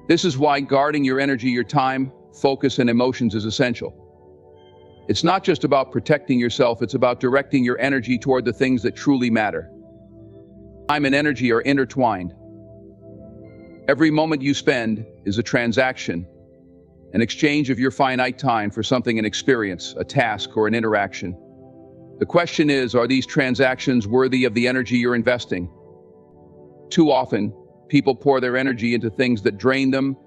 This is why guarding your energy, your time, focus, and emotions is essential. It's not just about protecting yourself, it's about directing your energy toward the things that truly matter. Time and energy are intertwined. Every moment you spend is a transaction, an exchange of your finite time for something, an experience, a task, or an interaction. The question is, are these transactions worthy of the energy you're investing? Too often, people pour their energy into things that drain them,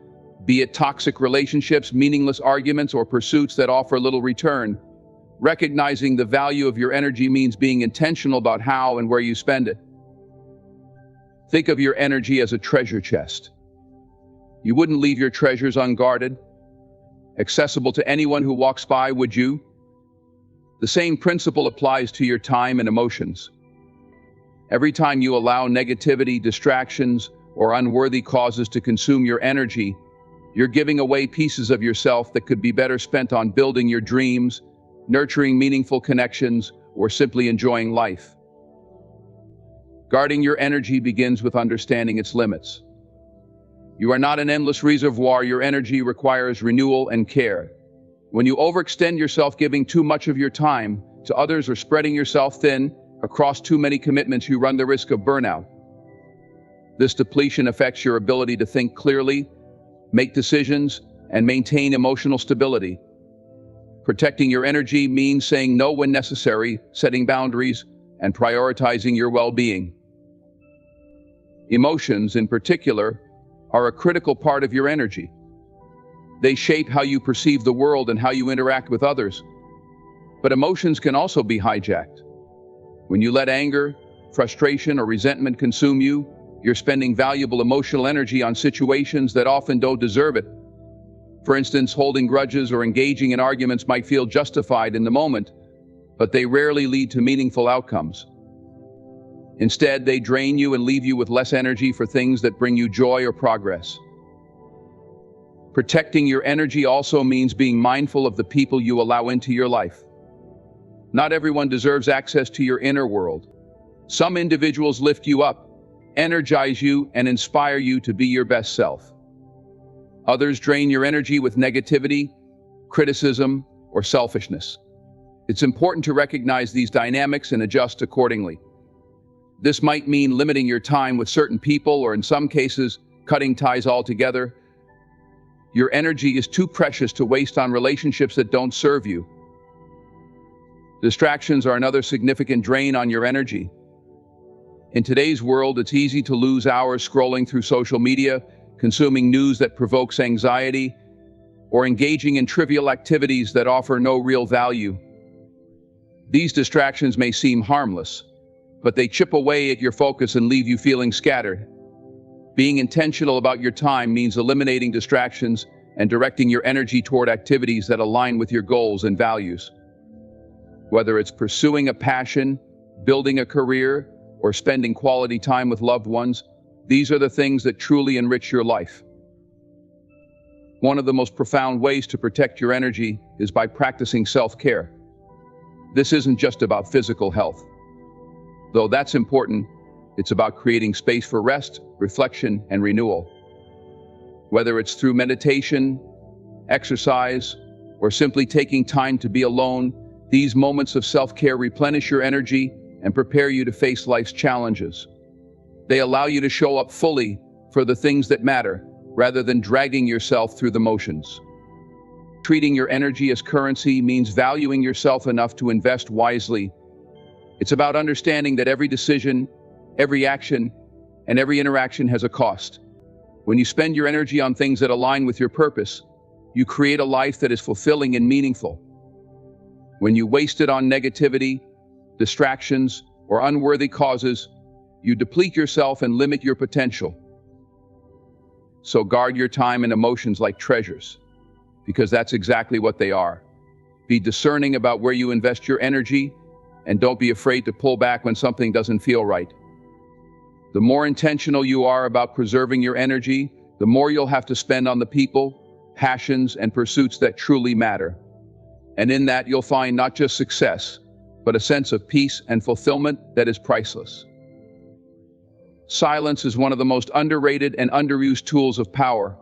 be it toxic relationships, meaningless arguments, or pursuits that offer little return. Recognizing the value of your energy means being intentional about how and where you spend it. Think of your energy as a treasure chest. You wouldn't leave your treasures unguarded, accessible to anyone who walks by, would you? The same principle applies to your time and emotions. Every time you allow negativity, distractions, or unworthy causes to consume your energy, you're giving away pieces of yourself that could be better spent on building your dreams, nurturing meaningful connections, or simply enjoying life. Guarding your energy begins with understanding its limits. You are not an endless reservoir. Your energy requires renewal and care. When you overextend yourself, giving too much of your time to others or spreading yourself thin across too many commitments, you run the risk of burnout. This depletion affects your ability to think clearly, make decisions, and maintain emotional stability. Protecting your energy means saying no when necessary, setting boundaries, and prioritizing your well-being. Emotions, in particular, are a critical part of your energy. They shape how you perceive the world and how you interact with others. But emotions can also be hijacked. When you let anger, frustration, or resentment consume you, you're spending valuable emotional energy on situations that often don't deserve it. For instance, holding grudges or engaging in arguments might feel justified in the moment, but they rarely lead to meaningful outcomes. Instead, they drain you and leave you with less energy for things that bring you joy or progress. Protecting your energy also means being mindful of the people you allow into your life. Not everyone deserves access to your inner world. Some individuals lift you up, energize you, and inspire you to be your best self. Others drain your energy with negativity, criticism, or selfishness. It's important to recognize these dynamics and adjust accordingly. This might mean limiting your time with certain people, or in some cases, cutting ties altogether. Your energy is too precious to waste on relationships that don't serve you. Distractions are another significant drain on your energy. In today's world, it's easy to lose hours scrolling through social media, consuming news that provokes anxiety, or engaging in trivial activities that offer no real value. These distractions may seem harmless, but they chip away at your focus and leave you feeling scattered. Being intentional about your time means eliminating distractions and directing your energy toward activities that align with your goals and values. Whether it's pursuing a passion, building a career, or spending quality time with loved ones, these are the things that truly enrich your life. One of the most profound ways to protect your energy is by practicing self-care. This isn't just about physical health. Though that's important, it's about creating space for rest, reflection, and renewal. Whether it's through meditation, exercise, or simply taking time to be alone, these moments of self-care replenish your energy and prepare you to face life's challenges. They allow you to show up fully for the things that matter, rather than dragging yourself through the motions. Treating your energy as currency means valuing yourself enough to invest wisely. It's about understanding that every decision, every action, and every interaction has a cost. When you spend your energy on things that align with your purpose, you create a life that is fulfilling and meaningful. When you waste it on negativity, distractions, or unworthy causes, you deplete yourself and limit your potential. So guard your time and emotions like treasures, because that's exactly what they are. Be discerning about where you invest your energy, and don't be afraid to pull back when something doesn't feel right. The more intentional you are about preserving your energy, the more you'll have to spend on the people, passions, and pursuits that truly matter. And in that, you'll find not just success, but a sense of peace and fulfillment that is priceless. Silence is one of the most underrated and underused tools of power.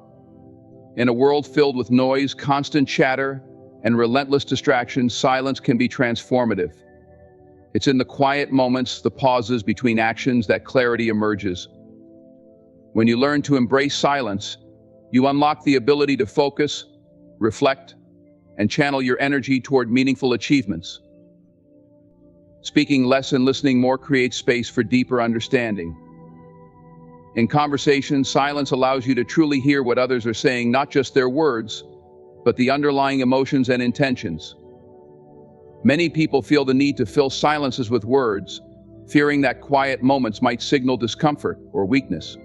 In a world filled with noise, constant chatter, and relentless distractions, silence can be transformative. It's in the quiet moments, the pauses between actions, that clarity emerges. When you learn to embrace silence, you unlock the ability to focus, reflect, and channel your energy toward meaningful achievements. Speaking less and listening more creates space for deeper understanding. In conversation, silence allows you to truly hear what others are saying, not just their words, but the underlying emotions and intentions. Many people feel the need to fill silences with words, fearing that quiet moments might signal discomfort or weakness.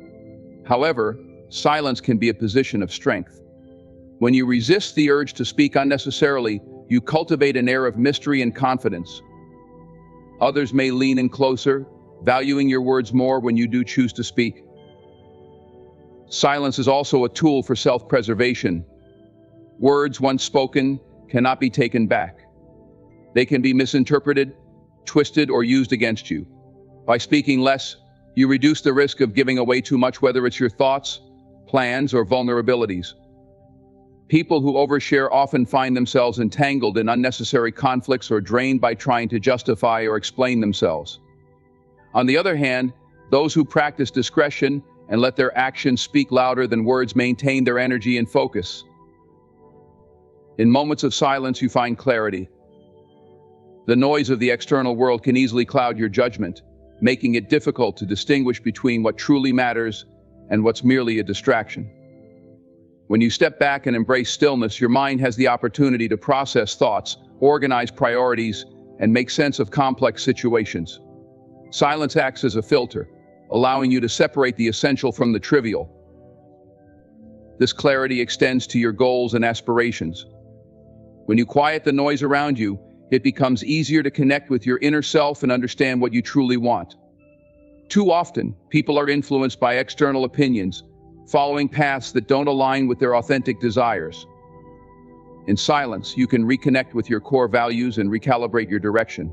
However, silence can be a position of strength. When you resist the urge to speak unnecessarily, you cultivate an air of mystery and confidence. Others may lean in closer, valuing your words more when you do choose to speak. Silence is also a tool for self-preservation. Words once spoken cannot be taken back. They can be misinterpreted, twisted, or used against you. By speaking less, You reduce the risk of giving away too much, whether it's your thoughts, plans, or vulnerabilities. People who overshare often find themselves entangled in unnecessary conflicts or drained by trying to justify or explain themselves. On the other hand, those who practice discretion and let their actions speak louder than words maintain their energy and focus. In moments of silence, you find clarity. The noise of the external world can easily cloud your judgment, making it difficult to distinguish between what truly matters and what's merely a distraction. When you step back and embrace stillness, your mind has the opportunity to process thoughts, organize priorities, and make sense of complex situations. Silence acts as a filter, allowing you to separate the essential from the trivial. This clarity extends to your goals and aspirations. When you quiet the noise around you, it becomes easier to connect with your inner self and understand what you truly want. Too often, people are influenced by external opinions, following paths that don't align with their authentic desires. In silence, you can reconnect with your core values and recalibrate your direction.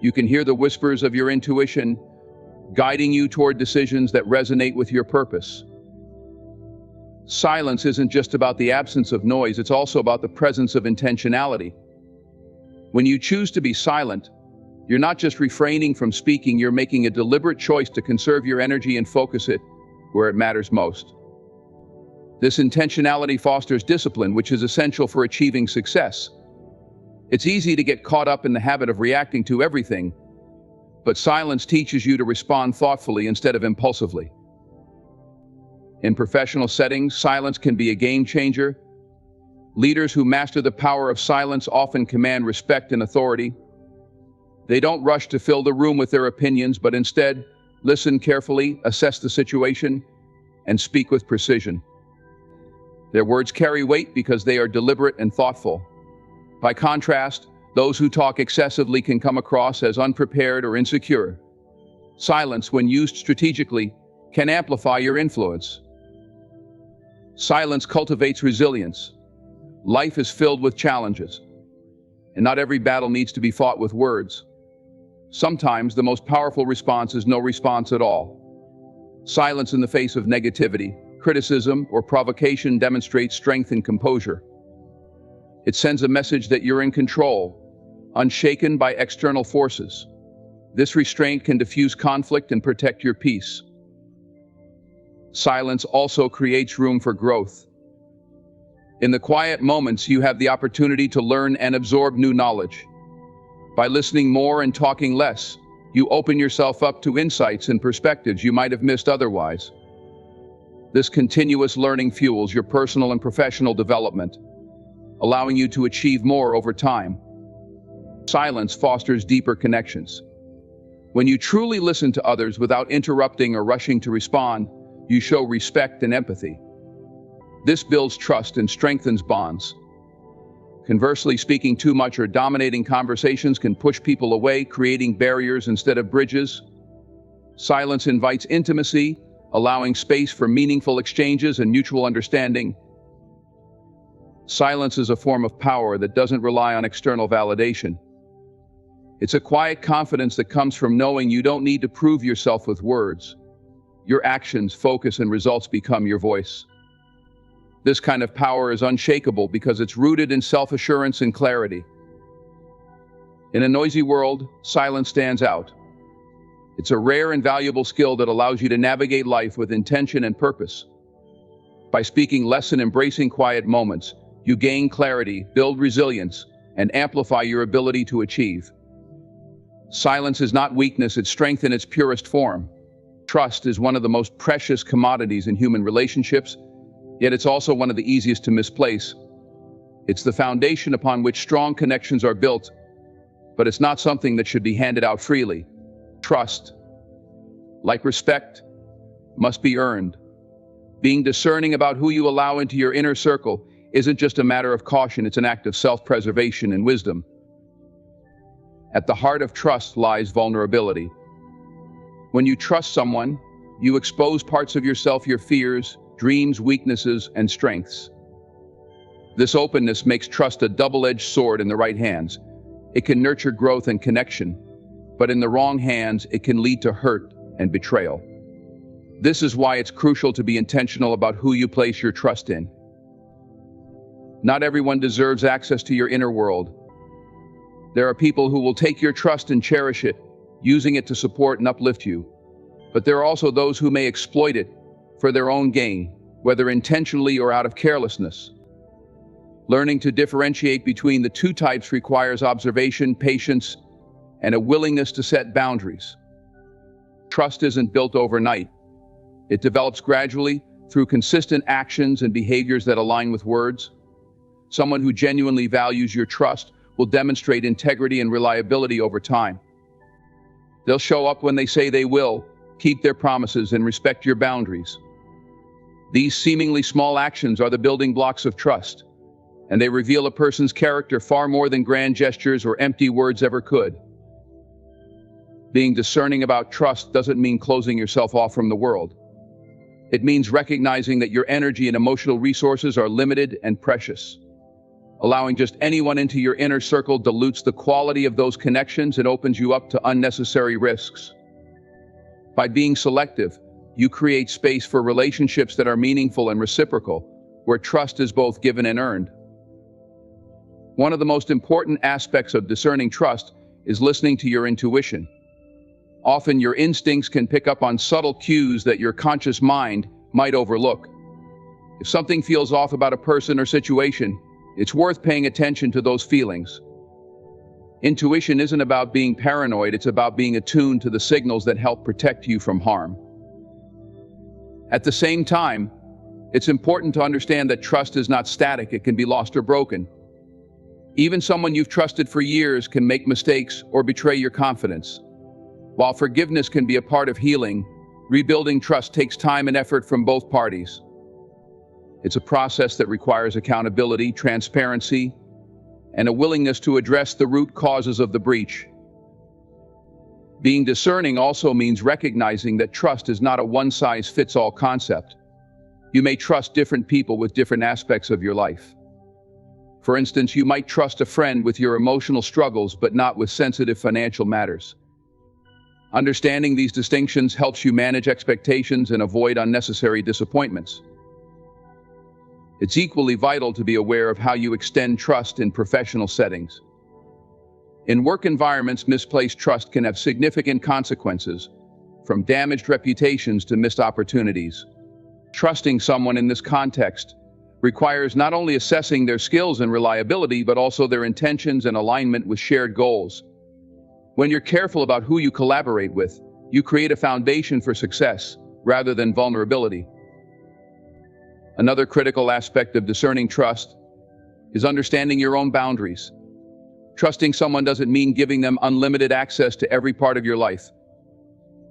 You can hear the whispers of your intuition, guiding you toward decisions that resonate with your purpose. Silence isn't just about the absence of noise, it's also about the presence of intentionality. When you choose to be silent, you're not just refraining from speaking, you're making a deliberate choice to conserve your energy and focus it where it matters most. This intentionality fosters discipline, which is essential for achieving success. It's easy to get caught up in the habit of reacting to everything, but silence teaches you to respond thoughtfully instead of impulsively. In professional settings, silence can be a game changer. Leaders who master the power of silence often command respect and authority. They don't rush to fill the room with their opinions, but instead listen carefully, assess the situation, and speak with precision. Their words carry weight because they are deliberate and thoughtful. By contrast, those who talk excessively can come across as unprepared or insecure. Silence, when used strategically, can amplify your influence. Silence cultivates resilience. Life is filled with challenges, and not every battle needs to be fought with words. Sometimes the most powerful response is no response at all. Silence in the face of negativity, criticism, or provocation demonstrates strength and composure. It sends a message that you're in control, unshaken by external forces. This restraint can diffuse conflict and protect your peace. Silence also creates room for growth. In the quiet moments, you have the opportunity to learn and absorb new knowledge. By listening more and talking less, you open yourself up to insights and perspectives you might have missed otherwise. This continuous learning fuels your personal and professional development, allowing you to achieve more over time. Silence fosters deeper connections. When you truly listen to others without interrupting or rushing to respond, you show respect and empathy. This builds trust and strengthens bonds. Conversely, speaking too much or dominating conversations can push people away, creating barriers instead of bridges. Silence invites intimacy, allowing space for meaningful exchanges and mutual understanding. Silence is a form of power that doesn't rely on external validation. It's a quiet confidence that comes from knowing you don't need to prove yourself with words. Your actions, focus, and results become your voice. This kind of power is unshakable because it's rooted in self-assurance and clarity. In a noisy world, silence stands out. It's a rare and valuable skill that allows you to navigate life with intention and purpose. By speaking less and embracing quiet moments, you gain clarity, build resilience, and amplify your ability to achieve. Silence is not weakness, it's strength in its purest form. Trust is one of the most precious commodities in human relationships, yet it's also one of the easiest to misplace. It's the foundation upon which strong connections are built, but it's not something that should be handed out freely. Trust, like respect, must be earned. Being discerning about who you allow into your inner circle isn't just a matter of caution, it's an act of self-preservation and wisdom. At the heart of trust lies vulnerability. When you trust someone, you expose parts of yourself, your fears, dreams, weaknesses, and strengths. This openness makes trust a double-edged sword in the right hands. It can nurture growth and connection, but in the wrong hands, it can lead to hurt, and betrayal. This is why it's crucial to be intentional about who you place your trust in. Not everyone deserves access to your inner world. There are people who will take your trust and cherish it, using it to support and uplift you. But there are also those who may exploit it for their own gain, whether intentionally or out of carelessness. Learning to differentiate between the two types requires observation, patience, and a willingness to set boundaries. Trust isn't built overnight. It develops gradually through consistent actions and behaviors that align with words. Someone who genuinely values your trust will demonstrate integrity and reliability over time. They'll show up when they say they will, keep their promises, and respect your boundaries. These seemingly small actions are the building blocks of trust, and they reveal a person's character far more than grand gestures or empty words ever could. Being discerning about trust doesn't mean closing yourself off from the world. It means recognizing that your energy and emotional resources are limited and precious. Allowing just anyone into your inner circle dilutes the quality of those connections and opens you up to unnecessary risks. By being selective, you create space for relationships that are meaningful and reciprocal, where trust is both given and earned. One of the most important aspects of discerning trust is listening to your intuition. Often your instincts can pick up on subtle cues that your conscious mind might overlook. If something feels off about a person or situation, it's worth paying attention to those feelings. Intuition isn't about being paranoid, it's about being attuned to the signals that help protect you from harm. At the same time, it's important to understand that trust is not static, it can be lost or broken. Even someone you've trusted for years can make mistakes or betray your confidence. While forgiveness can be a part of healing, rebuilding trust takes time and effort from both parties. It's a process that requires accountability, transparency, and a willingness to address the root causes of the breach. Being discerning also means recognizing that trust is not a one-size-fits-all concept. You may trust different people with different aspects of your life. For instance, you might trust a friend with your emotional struggles, but not with sensitive financial matters. Understanding these distinctions helps you manage expectations and avoid unnecessary disappointments. It's equally vital to be aware of how you extend trust in professional settings. In work environments, misplaced trust can have significant consequences, from damaged reputations to missed opportunities. Trusting someone in this context requires not only assessing their skills and reliability, but also their intentions and alignment with shared goals. When you're careful about who you collaborate with, you create a foundation for success rather than vulnerability. Another critical aspect of discerning trust is understanding your own boundaries. Trusting someone doesn't mean giving them unlimited access to every part of your life.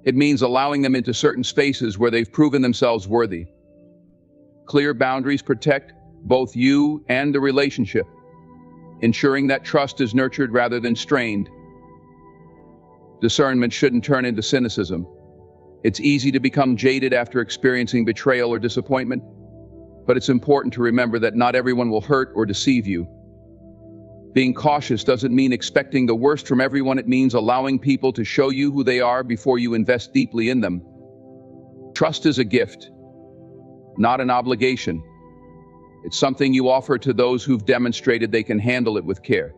It means allowing them into certain spaces where they've proven themselves worthy. Clear boundaries protect both you and the relationship, ensuring that trust is nurtured rather than strained. Discernment shouldn't turn into cynicism. It's easy to become jaded after experiencing betrayal or disappointment, but it's important to remember that not everyone will hurt or deceive you. Being cautious doesn't mean expecting the worst from everyone. It means allowing people to show you who they are before you invest deeply in them. Trust is a gift, not an obligation. It's something you offer to those who've demonstrated they can handle it with care.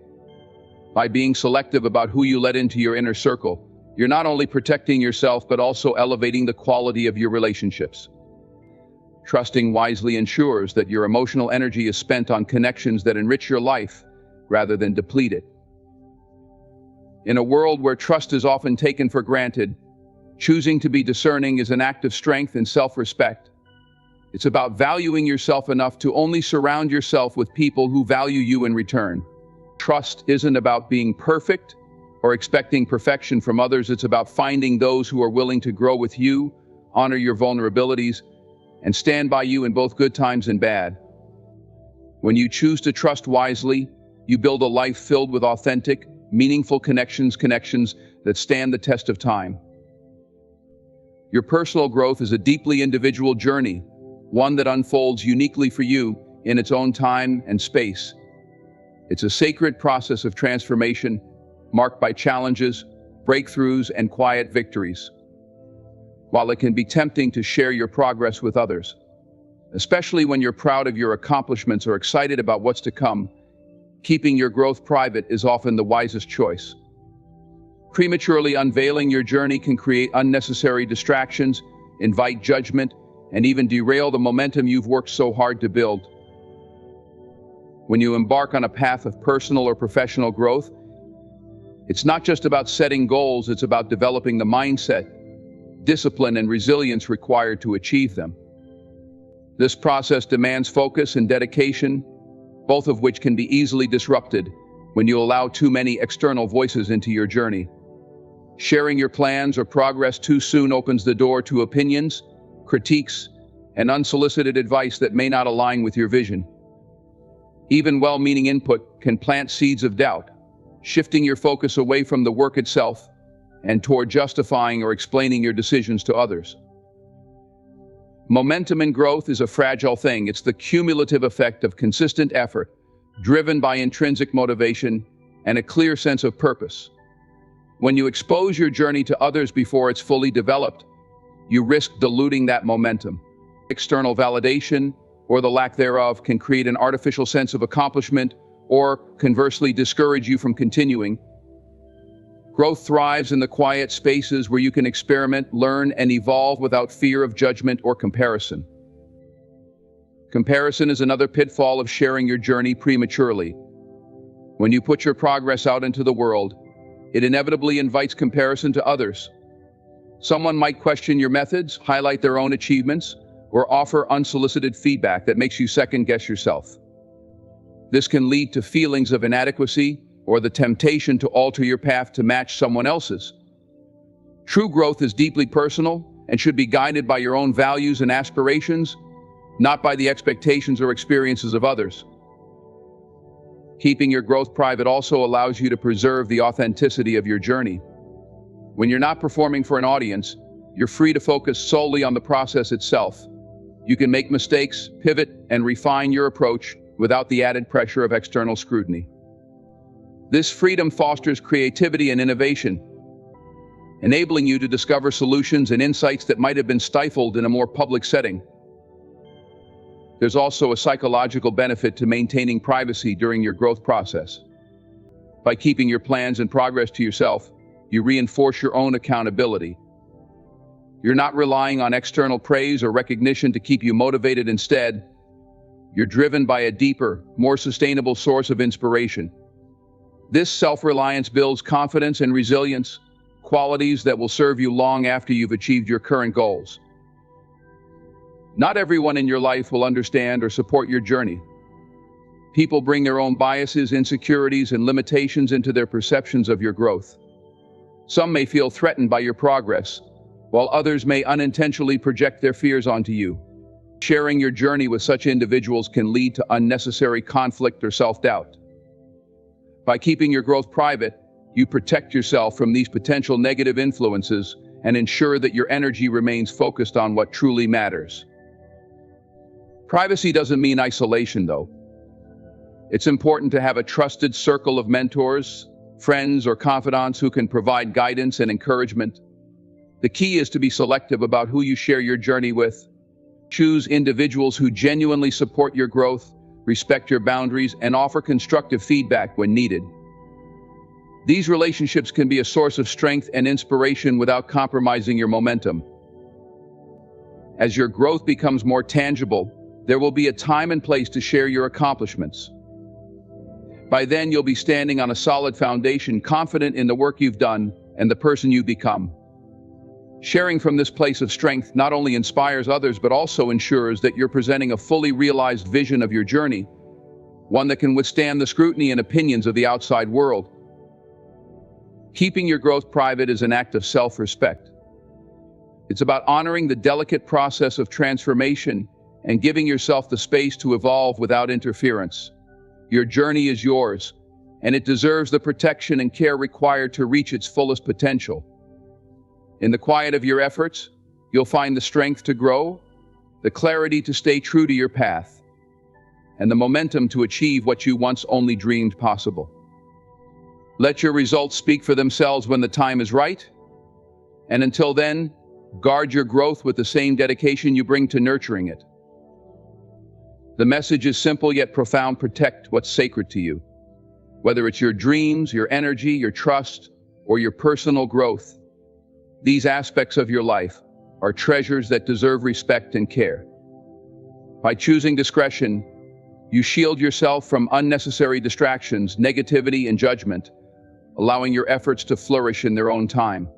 By being selective about who you let into your inner circle, you're not only protecting yourself, but also elevating the quality of your relationships. Trusting wisely ensures that your emotional energy is spent on connections that enrich your life rather than deplete it. In a world where trust is often taken for granted, choosing to be discerning is an act of strength and self-respect. It's about valuing yourself enough to only surround yourself with people who value you in return. Trust isn't about being perfect or expecting perfection from others. It's about finding those who are willing to grow with you, honor your vulnerabilities, and stand by you in both good times and bad. When you choose to trust wisely, you build a life filled with authentic, meaningful connections that stand the test of time. Your personal growth is a deeply individual journey, one that unfolds uniquely for you in its own time and space. It's a sacred process of transformation, marked by challenges, breakthroughs, and quiet victories. while it can be tempting to share your progress with others. Especially when you're proud of your accomplishments or excited about what's to come, keeping your growth private is often the wisest choice. Prematurely unveiling your journey can create unnecessary distractions, invite judgment, and even derail the momentum you've worked so hard to build. When you embark on a path of personal or professional growth, it's not just about setting goals, it's about developing the mindset, discipline, and resilience required to achieve them. This process demands focus and dedication, both of which can be easily disrupted when you allow too many external voices into your journey. Sharing your plans or progress too soon opens the door to opinions, critiques, and unsolicited advice that may not align with your vision. Even well-meaning input can plant seeds of doubt, shifting your focus away from the work itself and toward justifying or explaining your decisions to others. Momentum in growth is a fragile thing. It's the cumulative effect of consistent effort, driven by intrinsic motivation and a clear sense of purpose. When you expose your journey to others before it's fully developed, you risk diluting that momentum. External validation, or the lack thereof, can create an artificial sense of accomplishment or, conversely, discourage you from continuing. Growth thrives in the quiet spaces where you can experiment, learn, and evolve without fear of judgment or comparison. Comparison is another pitfall of sharing your journey prematurely. When you put your progress out into the world, it inevitably invites comparison to others. Someone might question your methods, highlight their own achievements, or offer unsolicited feedback that makes you second-guess yourself. This can lead to feelings of inadequacy or the temptation to alter your path to match someone else's. True growth is deeply personal and should be guided by your own values and aspirations, not by the expectations or experiences of others. Keeping your growth private also allows you to preserve the authenticity of your journey. When you're not performing for an audience, you're free to focus solely on the process itself. You can make mistakes, pivot, and refine your approach without the added pressure of external scrutiny. This freedom fosters creativity and innovation, enabling you to discover solutions and insights that might have been stifled in a more public setting. There's also a psychological benefit to maintaining privacy during your growth process. By keeping your plans and progress to yourself, you reinforce your own accountability. You're not relying on external praise or recognition to keep you motivated. Instead, you're driven by a deeper, more sustainable source of inspiration. This self-reliance builds confidence and resilience, qualities that will serve you long after you've achieved your current goals. Not everyone in your life will understand or support your journey. People bring their own biases, insecurities, and limitations into their perceptions of your growth. Some may feel threatened by your progress, while others may unintentionally project their fears onto you. Sharing your journey with such individuals can lead to unnecessary conflict or self-doubt. By keeping your growth private, you protect yourself from these potential negative influences and ensure that your energy remains focused on what truly matters. Privacy doesn't mean isolation, though. It's important to have a trusted circle of mentors, friends, or confidants who can provide guidance and encouragement. The key is to be selective about who you share your journey with. Choose individuals who genuinely support your growth, respect your boundaries, and offer constructive feedback when needed. These relationships can be a source of strength and inspiration without compromising your momentum. As your growth becomes more tangible, there will be a time and place to share your accomplishments. By then, you'll be standing on a solid foundation, confident in the work you've done and the person you've become. Sharing from this place of strength not only inspires others, but also ensures that you're presenting a fully realized vision of your journey, one that can withstand the scrutiny and opinions of the outside world. Keeping your growth private is an act of self-respect. It's about honoring the delicate process of transformation and giving yourself the space to evolve without interference. Your journey is yours, and it deserves the protection and care required to reach its fullest potential. In the quiet of your efforts, you'll find the strength to grow, the clarity to stay true to your path, and the momentum to achieve what you once only dreamed possible. Let your results speak for themselves when the time is right, and until then, Guard your growth with the same dedication you bring to nurturing it. The message is simple yet profound. Protect what's sacred to you. Whether it's your dreams, your energy, your trust, or your personal growth, these aspects of your life are treasures that deserve respect and care. By choosing discretion, you shield yourself from unnecessary distractions, negativity, and judgment, allowing your efforts to flourish in their own time.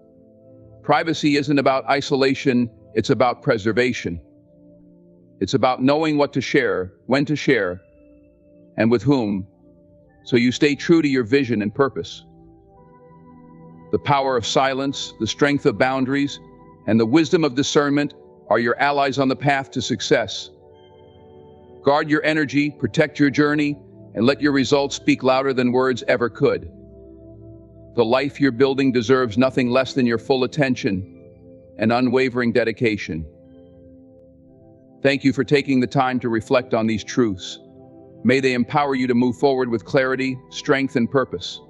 Privacy isn't about isolation, it's about preservation. It's about knowing what to share, when to share, and with whom, so you stay true to your vision and purpose. The power of silence, the strength of boundaries, and the wisdom of discernment are your allies on the path to success. Guard your energy, protect your journey, and let your results speak louder than words ever could. The life you're building deserves nothing less than your full attention and unwavering dedication. Thank you for taking the time to reflect on these truths. May they empower you to move forward with clarity, strength, and purpose.